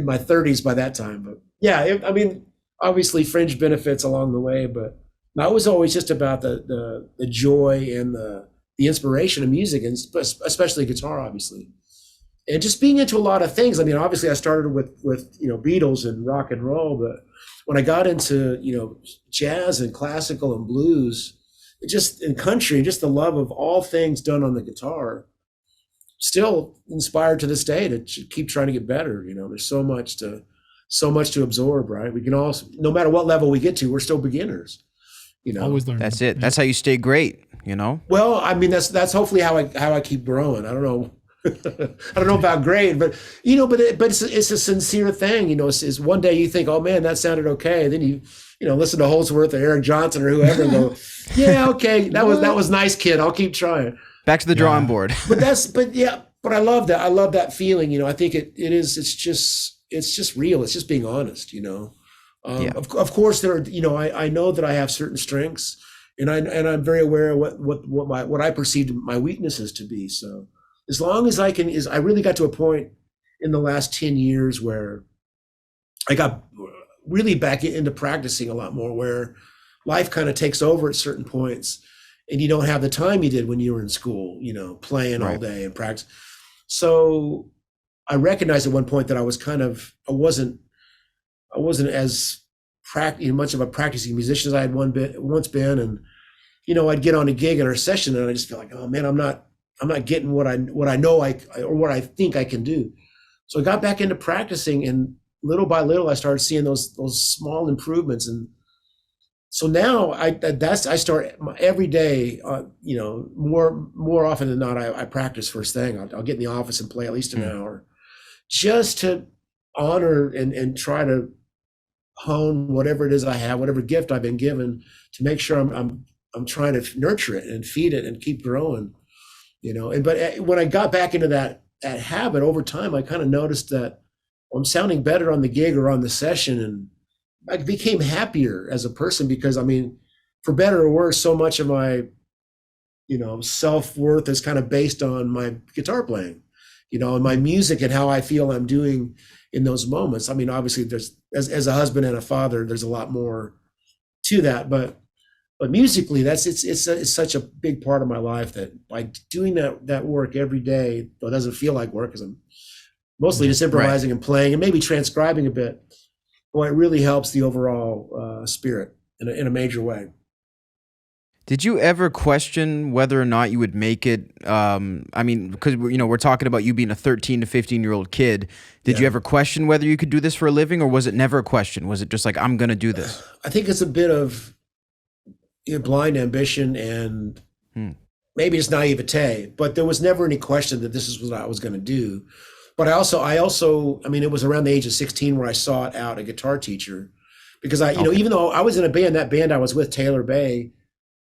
my 30s by that time. But yeah, I mean, obviously fringe benefits along the way, but I was always just about the joy and the inspiration of music, and especially guitar, obviously. And just being into a lot of things. I mean, obviously I started with Beatles and rock and roll, but when I got into, jazz and classical and blues, and country, just the love of all things done on the guitar, still inspired to this day to keep trying to get better. There's so much to absorb, right? We can all, no matter what level we get to, we're still beginners. Always learning. That's it. That's how you stay great, Well, I mean, that's hopefully how I keep growing. I don't know. I don't know about grade, but it's a sincere thing. Is one day you think, oh man, that sounded okay, and then you listen to Holdsworth or Eric Johnson or whoever, and go, yeah, okay, that was nice, kid. I'll keep trying. Back to the drawing board. But I love that. I love that feeling. I think it's just real. It's just being honest. Of course there are, I know that I have certain strengths, and I'm very aware of what I perceive my weaknesses to be. So as long as I really got to a point in the last 10 years where I got really back into practicing a lot more, where life kind of takes over at certain points and you don't have the time you did when you were in school, playing all day and practice. So I recognized at one point that I wasn't as much of a practicing musician as I had once been. And, I'd get on a gig in our session and I just feel like, oh man, I'm not getting what I know or what I think I can do. So I got back into practicing, and little by little I started seeing those small improvements. And so now I start every day, more often than not, I practice first thing. I'll get in the office and play at least an hour, just to honor and try to hone whatever it is I have, whatever gift I've been given, to make sure I'm trying to nurture it and feed it and keep growing. But when I got back into that habit over time, I kind of noticed that I'm sounding better on the gig or on the session, and I became happier as a person, because I mean, for better or worse, so much of my, self-worth is kind of based on my guitar playing, and my music and how I feel I'm doing in those moments. I mean, obviously there's, as a husband and a father, there's a lot more to that, but But musically, it's such a big part of my life that by doing that work every day, though it doesn't feel like work because I'm mostly just improvising and playing and maybe transcribing a bit. Boy, it really helps the overall spirit in a major way. Did you ever question whether or not you would make it? I mean, because we're talking about you being a 13 to 15-year-old kid. Did you ever question whether you could do this for a living, or was it never a question? Was it just like, I'm going to do this? I think it's a bit of blind ambition and maybe it's naivete, but there was never any question that this is what I was going to do. But I also, I mean, it was around the age of 16 where I sought out a guitar teacher because even though I was in a band, that band I was with, Taylor Bay,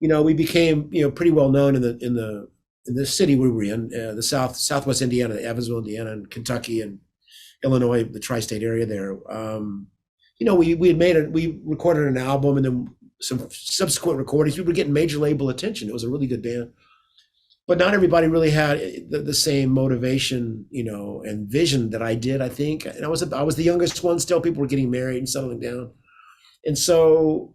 we became, pretty well known in the city we were in, the Southwest Indiana, Evansville, Indiana, and Kentucky and Illinois, the tri-state area there. We recorded an album, and then some subsequent recordings. We were getting major label attention. It was a really good band, but not everybody really had the same motivation, and vision that I did. I think, and I was the youngest one. Still, people were getting married and settling down, and so.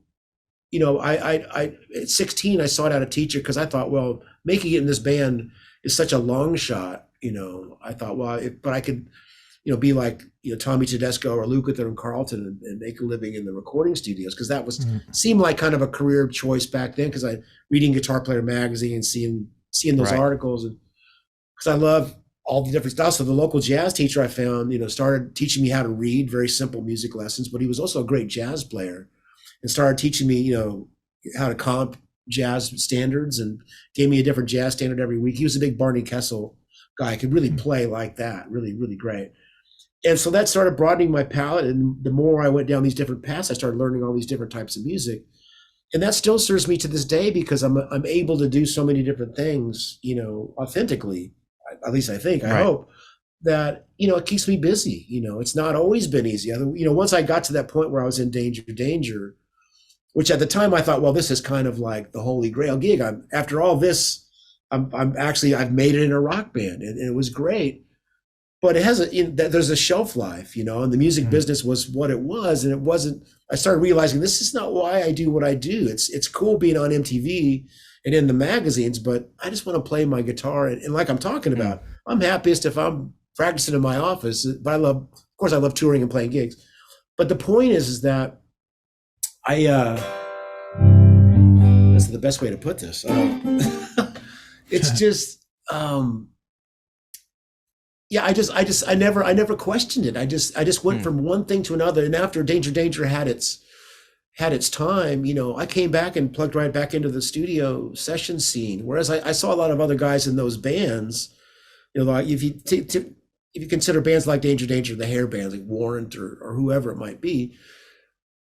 I at 16, I sought out a teacher because I thought, well, making it in this band is such a long shot. I thought, well, but I could, be like, Tommy Tedesco or Lukather and Carlton and make a living in the recording studios. Cause that seemed like kind of a career choice back then. Cause I reading Guitar Player magazine and seeing those articles, and cause I love all the different styles. So the local jazz teacher I found, started teaching me how to read, very simple music lessons, but he was also a great jazz player. And started teaching me, how to comp jazz standards, and gave me a different jazz standard every week. He was a big Barney Kessel guy. Could really play like that, really, really great. And so that started broadening my palette. And the more I went down these different paths, I started learning all these different types of music. And that still serves me to this day because I'm able to do so many different things, authentically. At least I think, I hope that, it keeps me busy. It's not always been easy. Once I got to that point where I was in danger, which at the time I thought, well, this is kind of like the holy grail gig. After all this, I've made it in a rock band, and it was great. But it has there's a shelf life, and the music business was what it was, and it wasn't. I started realizing this is not why I do what I do. It's cool being on MTV and in the magazines, but I just want to play my guitar, and like I'm talking about, I'm happiest if I'm practicing in my office. But of course, I love touring and playing gigs. But the point is that that's the best way to put this. It's just, I never questioned it. I just went from one thing to another. And after Danger had its time, I came back and plugged right back into the studio session scene. Whereas I saw a lot of other guys in those bands, like if you consider bands like Danger, the hair bands like Warrant or whoever it might be,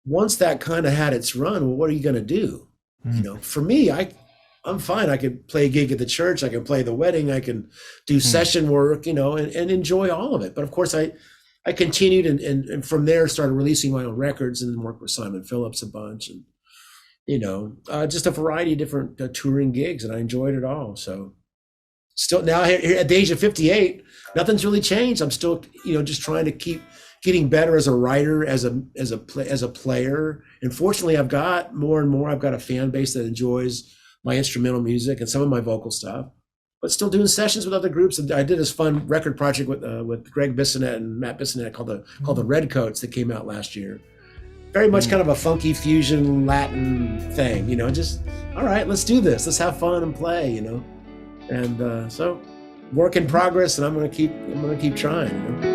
once that kind of had its run, well, what are you going to do? For me, I'm fine. I could play a gig at the church. I can play the wedding. I can do session work, and enjoy all of it. But of course, I continued and from there started releasing my own records and worked with Simon Phillips a bunch, and just a variety of different touring gigs, and I enjoyed it all. So still now here at the age of 58, nothing's really changed. I'm still just trying to keep getting better as a writer, as a player. And fortunately, I've got more and more. I've got a fan base that enjoys my instrumental music and some of my vocal stuff, but still doing sessions with other groups. And I did this fun record project with Greg Bissonette and Matt Bissonette called the Redcoats that came out last year. Very much kind of a funky fusion Latin thing, just, all right, let's do this. Let's have fun and play, And so work in progress, and I'm going to keep trying,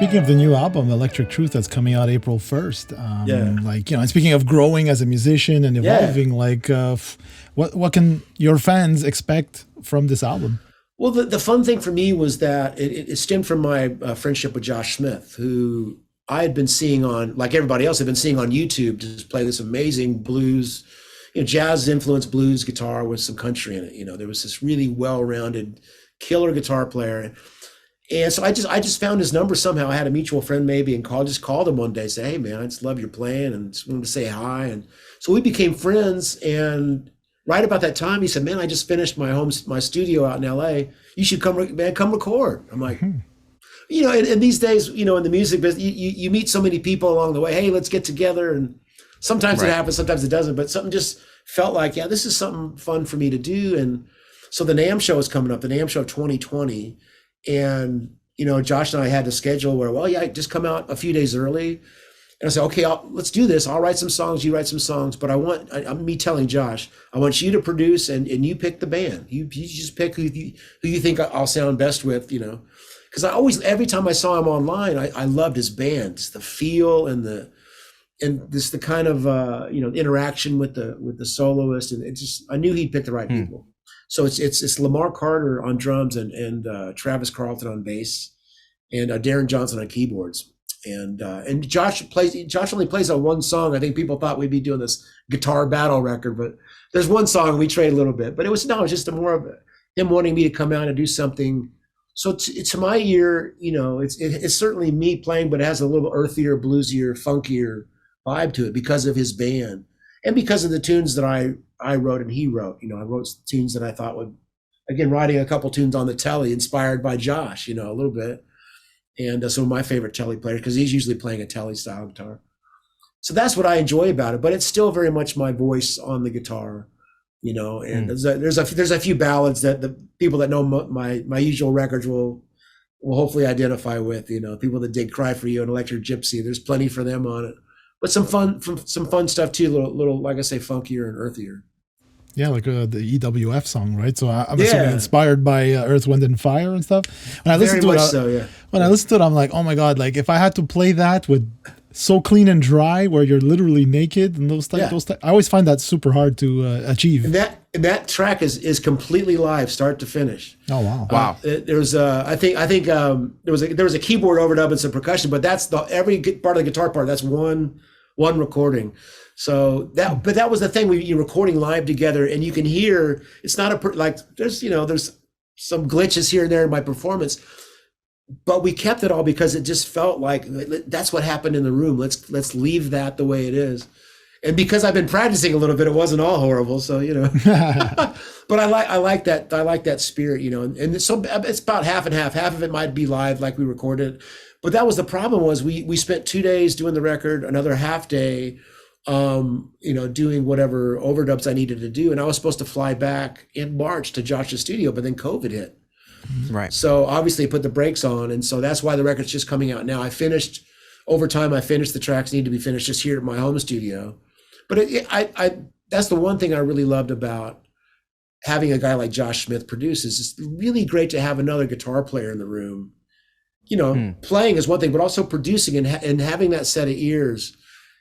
Speaking of the new album, Electric Truth, that's coming out April 1st. And speaking of growing as a musician and evolving, what can your fans expect from this album? Well, the fun thing for me was that it stemmed from my friendship with Josh Smith, who I had been seeing on, like everybody else, I'd been seeing on YouTube just play this amazing blues, jazz influenced blues guitar with some country in it. There was this really well-rounded killer guitar player. And so I just found his number somehow. I had a mutual friend maybe and called him one day, say, hey man, I just love your playing and just wanted to say hi. And so we became friends. And right about that time, he said, man, I just finished my studio out in LA. You should come record. I'm like, you know, and these days, you know, in the music business, you meet so many people along the way. Hey, let's get together. And sometimes it happens, sometimes it doesn't. But something just felt like, yeah, this is something fun for me to do. And so the NAMM show is coming up, the NAMM show 2020. And, you know, Josh and I had to schedule where, well, yeah, just come out a few days early. And I said, okay, let's do this. I'll write some songs, you write some songs. But I'm me telling Josh, I want you to produce and you pick the band. You just pick who you think I'll sound best with, you know. Because every time I saw him online, I loved his band, just the feel and the kind of, you know, interaction with the soloist. And I knew he'd pick the right people. So it's Lamar Carter on drums and Travis Carlton on bass and Darren Johnson on keyboards. And Josh only plays on one song. I think people thought we'd be doing this guitar battle record, but there's one song we trade a little bit. But it was just more of him wanting me to come out and do something. So to my ear, you know, it's certainly me playing, but it has a little earthier, bluesier, funkier vibe to it because of his band and because of the tunes that I wrote and he wrote. You know, I wrote tunes that I thought would, again, writing a couple tunes on the telly inspired by Josh, you know, a little bit. And some of my favorite telly players, because he's usually playing a telly style guitar. So that's what I enjoy about it, but it's still very much my voice on the guitar, you know. And there's a few ballads that the people that know my usual records will hopefully identify with, you know, people that dig Cry for You and Electric Gypsy. There's plenty for them on it, but some fun stuff too, little like I say, funkier and earthier. Yeah, like the EWF song, right? So I'm assuming inspired by Earth, Wind, and Fire and stuff. When I listen to it, when I listen to it, I'm like, oh my god! Like if I had to play that with So Clean and Dry, where you're literally naked and those type, I always find that super hard to achieve. And that track is completely live, start to finish. Oh wow! Wow. There's I think there was a keyboard overdub and some percussion, but that's every part of the guitar part. That's one recording. So that was the thing. You're recording live together, and you can hear it's not there's some glitches here and there in my performance, but we kept it all because it just felt like that's what happened in the room. Let's leave that the way it is, and because I've been practicing a little bit, it wasn't all horrible. So you know, but I like that spirit, you know, and so it's about half and half. Half of it might be live, like we recorded, but that was the problem. Was we spent 2 days doing the record, another half day. You know, doing whatever overdubs I needed to do. And I was supposed to fly back in March to Josh's studio, but then COVID hit. Right. So obviously put the brakes on. And so that's why the record's just coming out now. I finished the tracks need to be finished just here at my home studio. But that's the one thing I really loved about having a guy like Josh Smith produce is it's really great to have another guitar player in the room. You know, playing is one thing, but also producing and having that set of ears.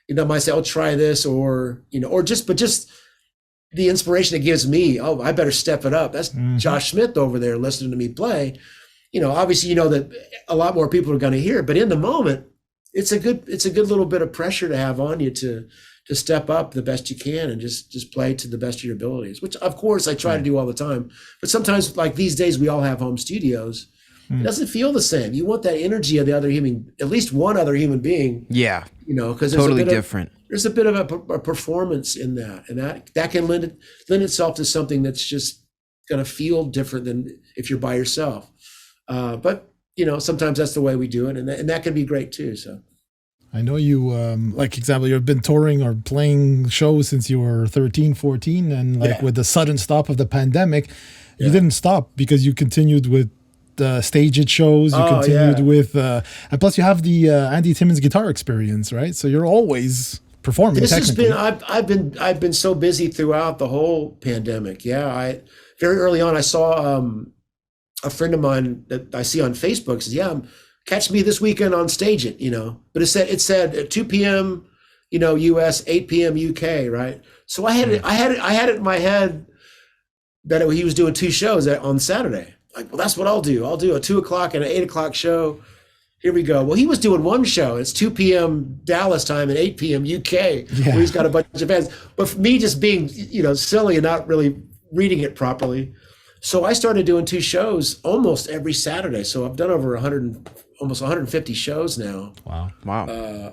You know, might say, "Oh, try this," or you know, or just the inspiration it gives me. Oh, I better step it up. That's Josh Smith over there listening to me play. You know, obviously, you know that a lot more people are going to hear it, but in the moment, it's a good little bit of pressure to have on you to step up the best you can and just play to the best of your abilities. Which, of course, I try to do all the time. But sometimes, like these days, we all have home studios. It doesn't feel the same. You want that energy of the other at least one other human being. Yeah. You know, because totally different. There's a bit of a performance in that, and that can lend itself to something that's just going to feel different than if you're by yourself. But you know, sometimes that's the way we do it, and that can be great too. So. I know you, like example, you've been touring or playing shows since you were 13, 14, and with the sudden stop of the pandemic, you didn't stop because you continued with staged shows. You continued with, and plus you have the Andy Timmons guitar experience, right? So you're always performing. This has been I've been so busy throughout the whole pandemic. Yeah, very early on I saw a friend of mine that I see on Facebook says, "Yeah, catch me this weekend on Stage It," you know. But it said at 2 p.m. you know, US, 8 p.m. UK, right? So I had it in my head that he was doing 2 shows on Saturday. Like, well, that's what I'll do. I'll do a 2 o'clock and an 8 o'clock show. Here we go. Well, he was doing one show. It's 2 p.m. Dallas time and 8 p.m. UK, where he's got a bunch of bands. But for me, just being, you know, silly and not really reading it properly, So I started doing 2 shows almost every Saturday. So I've done over 100, almost 150 shows now. Wow.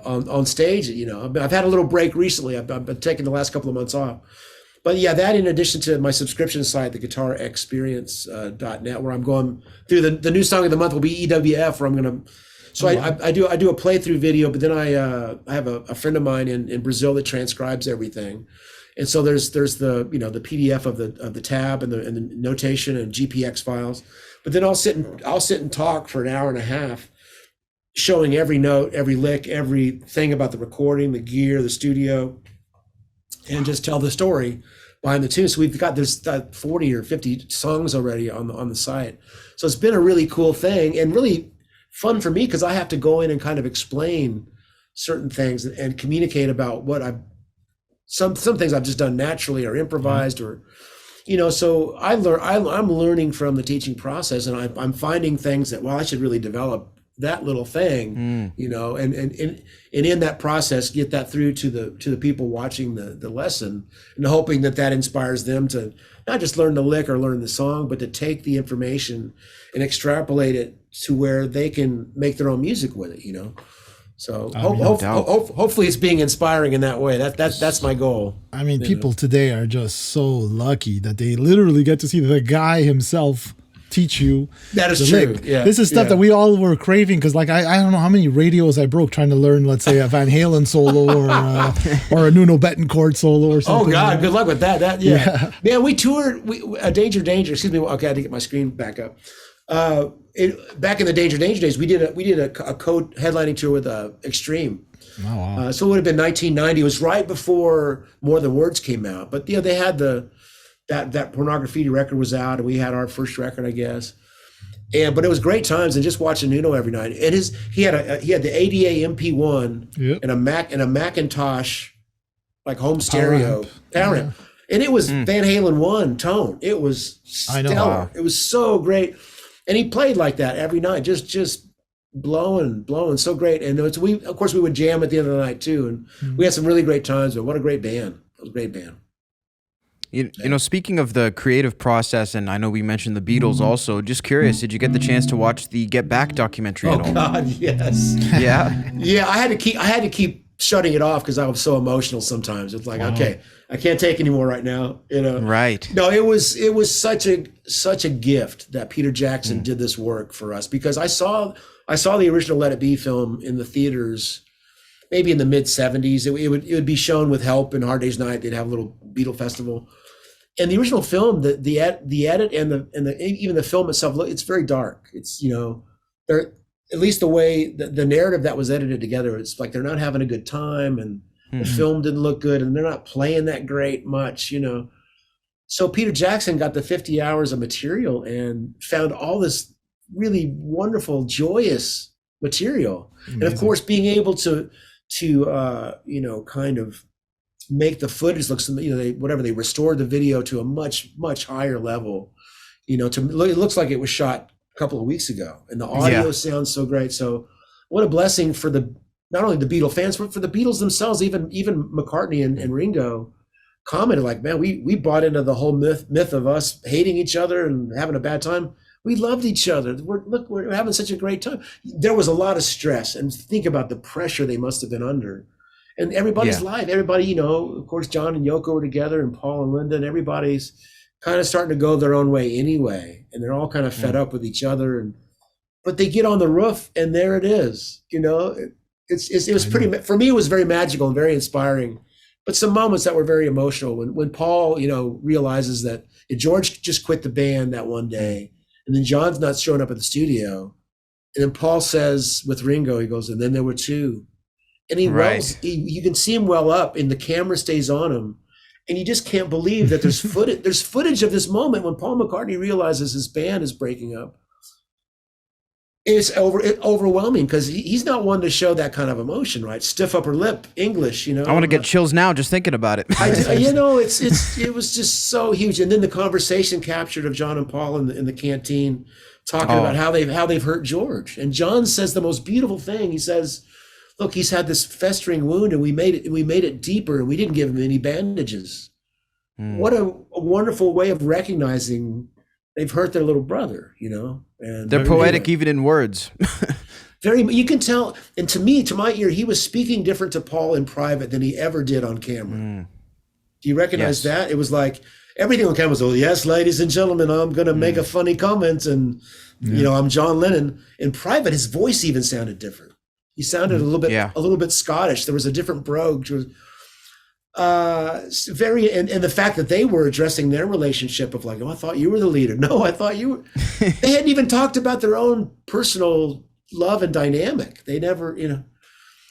On stage. You know, I've had a little break recently. I've been taking the last couple of months off. But yeah, that in addition to my subscription site, the guitarexperience.net, where I'm going through the new song of the month will be EWF, where I'm going to. So I do a playthrough video, but then I have a friend of mine in Brazil that transcribes everything, and so there's the the PDF of the tab and the notation and GPX files, but then I'll sit and talk for an hour and a half, showing every note, every lick, everything about the recording, the gear, the studio, and just tell the story behind the tune. So we've got this 40 or 50 songs already on the site. So it's been a really cool thing and really fun for me because I have to go in and kind of explain certain things and communicate about what some things I've just done naturally or improvised or, so I'm learning from the teaching process, and I'm finding things that, I should really develop that little thing, and in that process, get that through to the people watching the lesson, and hoping that inspires them to not just learn the lick or learn the song, but to take the information and extrapolate it to where they can make their own music with it, So hopefully it's being inspiring in that way. That's my goal. I mean, people today are just so lucky that they literally get to see the guy himself teach you. That is true. Lick. Yeah, this is stuff that we all were craving because, like, I don't know how many radios I broke trying to learn, let's say, a Van Halen solo or a Nuno Bettencourt solo or something. Oh God, good luck with that. Man, we toured. Danger. Excuse me. Okay, I had to get my screen back up. Back in the Danger days, we did a co-headlining tour with Extreme. Oh, wow. So it would have been 1990. It was right before More Than Words came out. But they had that Pornography record was out, and we had our first record, I guess. But it was great times, and just watching Nuno every night. And he had the ADA MP1 and a Macintosh like home stereo power amp. And it was Van Halen 1 tone. It was stellar. I know. Wow. It was so great. And he played like that every night, just blowing, so great. And we would jam at the end of the night too, and we had some really great times. But what a great band! It was a great band. You know, speaking of the creative process, and I know we mentioned the Beatles also. Just curious, did you get the chance to watch the Get Back documentary at all? Oh God, yes. Yeah, yeah. I had to keep shutting it off because I was so emotional sometimes. It's like, okay, I can't take any more right now. Right. No, it was such a gift that Peter Jackson did this work for us, because I saw the original Let It Be film in the theaters, maybe in the mid '70s. It would be shown with Help and Hard Day's Night. They'd have a little Beatle festival. And the original film, the edit and even the film itself, it's very dark. It's they're, at least the way the narrative that was edited together, it's like they're not having a good time, and the film didn't look good, and they're not playing that great much, So Peter Jackson got the 50 hours of material and found all this really wonderful, joyous material. Amazing. And of course, being able to kind of make the footage look, they restored the video to a much, much higher level, it looks like it was shot a couple of weeks ago, and the audio sounds so great. So what a blessing for not only the Beatle fans, but for the Beatles themselves. Even McCartney and Ringo commented like, man, we bought into the whole myth of us hating each other and having a bad time. We loved each other. We're having such a great time. There was a lot of stress, and think about the pressure they must have been under. And everybody's live. Everybody, of course, John and Yoko were together, and Paul and Linda, and everybody's kind of starting to go their own way anyway. And they're all kind of fed up with each other. But they get on the roof, and there it is. It was pretty, for me, it was very magical and very inspiring. But some moments that were very emotional when Paul, realizes that George just quit the band that one day, and then John's not showing up at the studio. And then Paul says with Ringo, he goes, and then there were two. And you can see him well up, and the camera stays on him, and you just can't believe that there's footage. There's footage of this moment when Paul McCartney realizes his band is breaking up. It's overwhelming because he's not one to show that kind of emotion, right? Stiff upper lip, English, I want to get chills now just thinking about it. It was just so huge. And then the conversation captured of John and Paul in the canteen, talking about how they've hurt George. And John says the most beautiful thing. He says, look, he's had this festering wound, and we made it deeper, and we didn't give him any bandages. What a wonderful way of recognizing they've hurt their little brother, and They're poetic even in words. you can tell. And to me, to my ear, he was speaking different to Paul in private than he ever did on camera. Do you recognize that? It was like everything on camera was, "Oh yes, ladies and gentlemen, I'm going to make a funny comment," and I'm John Lennon. In private, his voice even sounded different. He sounded a little bit Scottish. There was a different brogue. Very, and the fact that they were addressing their relationship of like, "Oh, I thought you were the leader." No, I thought you were. They hadn't even talked about their own personal love and dynamic. They never,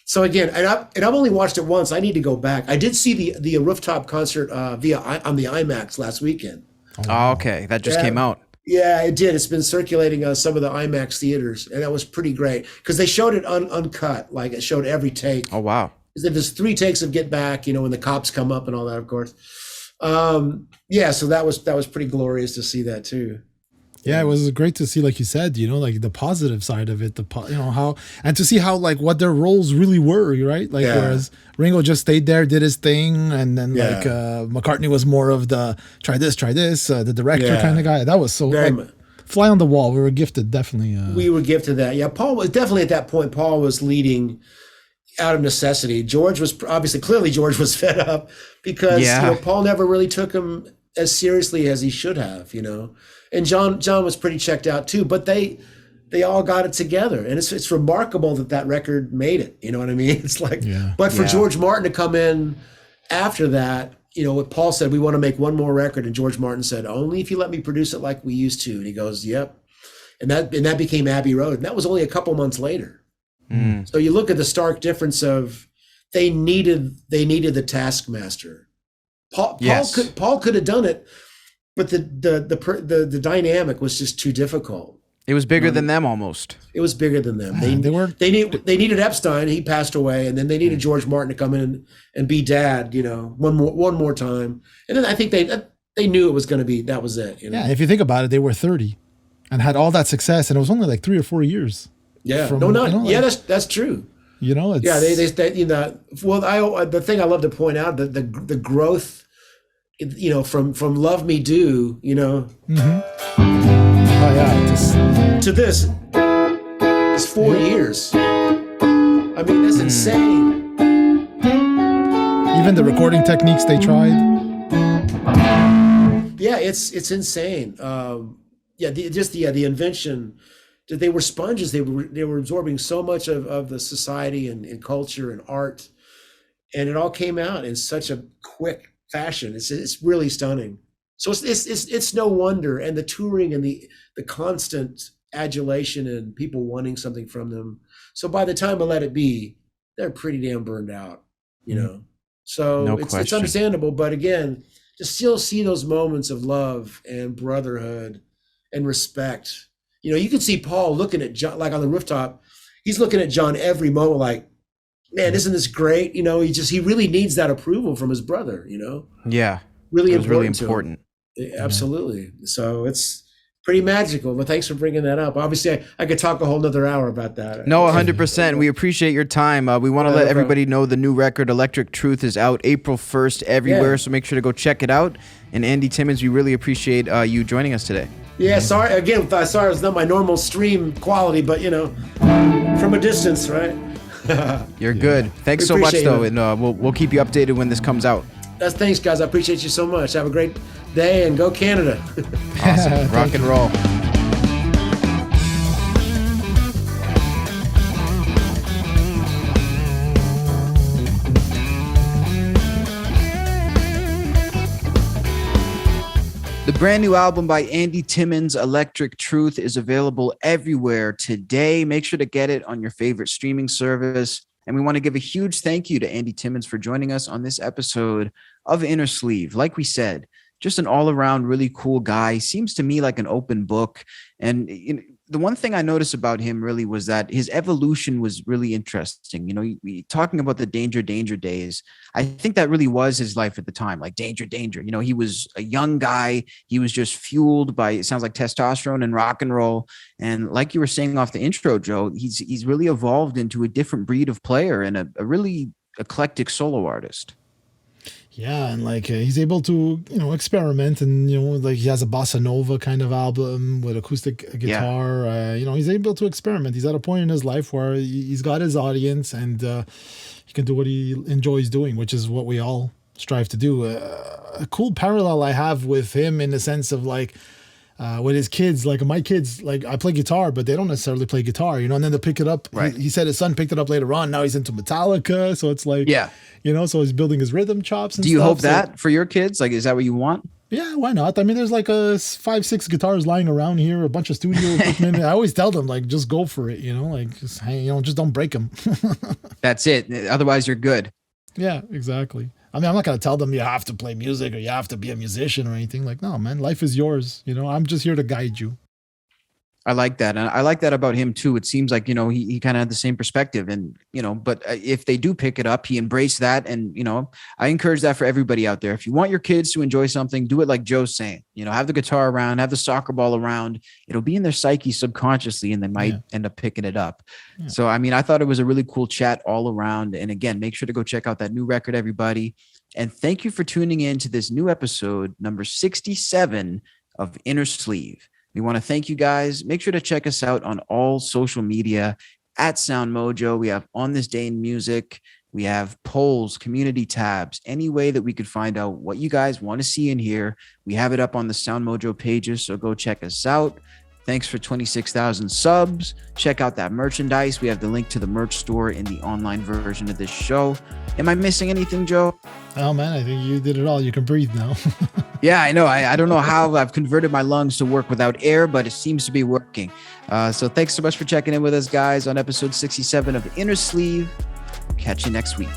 So again, and I've only watched it once. I need to go back. I did see the rooftop concert on the IMAX last weekend. Oh, okay, that just came out. Yeah, it did. It's been circulating on some of the IMAX theaters, and that was pretty great because they showed it uncut. Like it showed every take. Oh wow! There's 3 takes of Get Back. When the cops come up and all that, of course. So that was pretty glorious to see that too. Yeah, it was great to see, like you said, like the positive side of it, how, and to see how like what their roles really were, right? Like whereas Ringo just stayed there, did his thing, and then like McCartney was more of the try this, the director kind of guy. That was so fly on the wall. We were gifted, definitely. We were gifted that. Yeah, Paul was definitely at that point. Paul was leading out of necessity. George was clearly fed up because Paul never really took him as seriously as he should have, And John was pretty checked out too, but they all got it together, and it's remarkable that record made it. You know what I mean? It's like, but for George Martin to come in after that, what Paul said, we want to make one more record, and George Martin said, only if you let me produce it like we used to. And he goes, yep, and that became Abbey Road, and that was only a couple months later. So you look at the stark difference of they needed the Taskmaster. Paul could have done it. But the dynamic was just too difficult. It was bigger than them almost. It was bigger than them. They needed Epstein. He passed away, and then they needed George Martin to come in and be dad. One more time. And then I think they knew it was going to be, that was it. Yeah, if you think about it, they were 30 and had all that success, and it was only like 3 or 4 years. Yeah, that's true. It's, the thing I love to point out, the growth. From Love Me Do, to this, it's 4 years. I mean, that's insane. Even the recording techniques they tried. Yeah, it's insane. The invention. They were sponges. They were absorbing so much of the society and culture and art, and it all came out in such a quick fashion. It's really stunning. So it's no wonder, and the touring and the constant adulation and people wanting something from them. So by the time I Let It Be, they're pretty damn burned out, So it's understandable, but again, to still see those moments of love and brotherhood and respect. You can see Paul looking at John, like on the rooftop, he's looking at John every moment like, man, isn't this great? He really needs that approval from his brother, Yeah. Really it was really important. Absolutely. So it's pretty magical, but thanks for bringing that up. Obviously, I could talk a whole nother hour about that. No, 100%. We appreciate your time. We want to let everybody know the new record, Electric Truth, is out April 1st everywhere, so make sure to go check it out. And Andy Timmons, we really appreciate you joining us today. Yeah, sorry it's not my normal stream quality, but, from a distance, right? You're good. Thanks so much, though, and we'll keep you updated when this comes out. Thanks, guys. I appreciate you so much. Have a great day, and go Canada. Awesome. Rock and roll. The brand new album by Andy Timmons, Electric Truth, is available everywhere today. Make sure to get it on your favorite streaming service. And we want to give a huge thank you to Andy Timmons for joining us on this episode of Innersleeve. Like we said, just an all-around really cool guy. Seems to me like an open book. And the one thing I noticed about him really was that his evolution was really interesting. Talking about the danger days, I think that really was his life at the time, like danger. He was a young guy. He was just fueled by, it sounds like, testosterone and rock and roll. And like you were saying off the intro, Joe, he's really evolved into a different breed of player and a really eclectic solo artist. Yeah, and like he's able to, experiment, and like he has a bossa nova kind of album with acoustic guitar. He's able to experiment. He's at a point in his life where he's got his audience, and he can do what he enjoys doing, which is what we all strive to do. A cool parallel I have with him in the sense of like with his kids, like my kids, like I play guitar, but they don't necessarily play guitar, and then they'll pick it up. Right. He said his son picked it up later on. Now he's into Metallica. So it's like, so he's building his rhythm chops. And do you stuff, hope that for your kids? Like, is that what you want? Yeah, why not? I mean, there's like 5-6 guitars lying around here, a bunch of studio equipment. I always tell them, like, just go for it, like just just don't break them. That's it. Otherwise you're good. Yeah, exactly. I mean, I'm not going to tell them you have to play music or you have to be a musician or anything. Like, no, man, life is yours. I'm just here to guide you. I like that. And I like that about him too. It seems like, he kind of had the same perspective, and, but if they do pick it up, he embraced that. And, I encourage that for everybody out there. If you want your kids to enjoy something, do it like Joe's saying, have the guitar around, have the soccer ball around. It'll be in their psyche subconsciously, and they might end up picking it up. Yeah. So, I mean, I thought it was a really cool chat all around. And again, make sure to go check out that new record, everybody. And thank you for tuning in to this new episode, number 67 of Innersleeve. We want to thank you guys. Make sure to check us out on all social media at SoundMojo. We have On This Day in Music. We have polls, community tabs, any way that we could find out what you guys want to see in here. We have it up on the SoundMojo pages, so go check us out. Thanks for 26,000 subs. Check out that merchandise. We have the link to the merch store in the online version of this show. Am I missing anything, Joe? Oh, man, I think you did it all. You can breathe now. Yeah, I know. I don't know how I've converted my lungs to work without air, but it seems to be working. So thanks so much for checking in with us, guys, on episode 67 of Innersleeve. Catch you next week.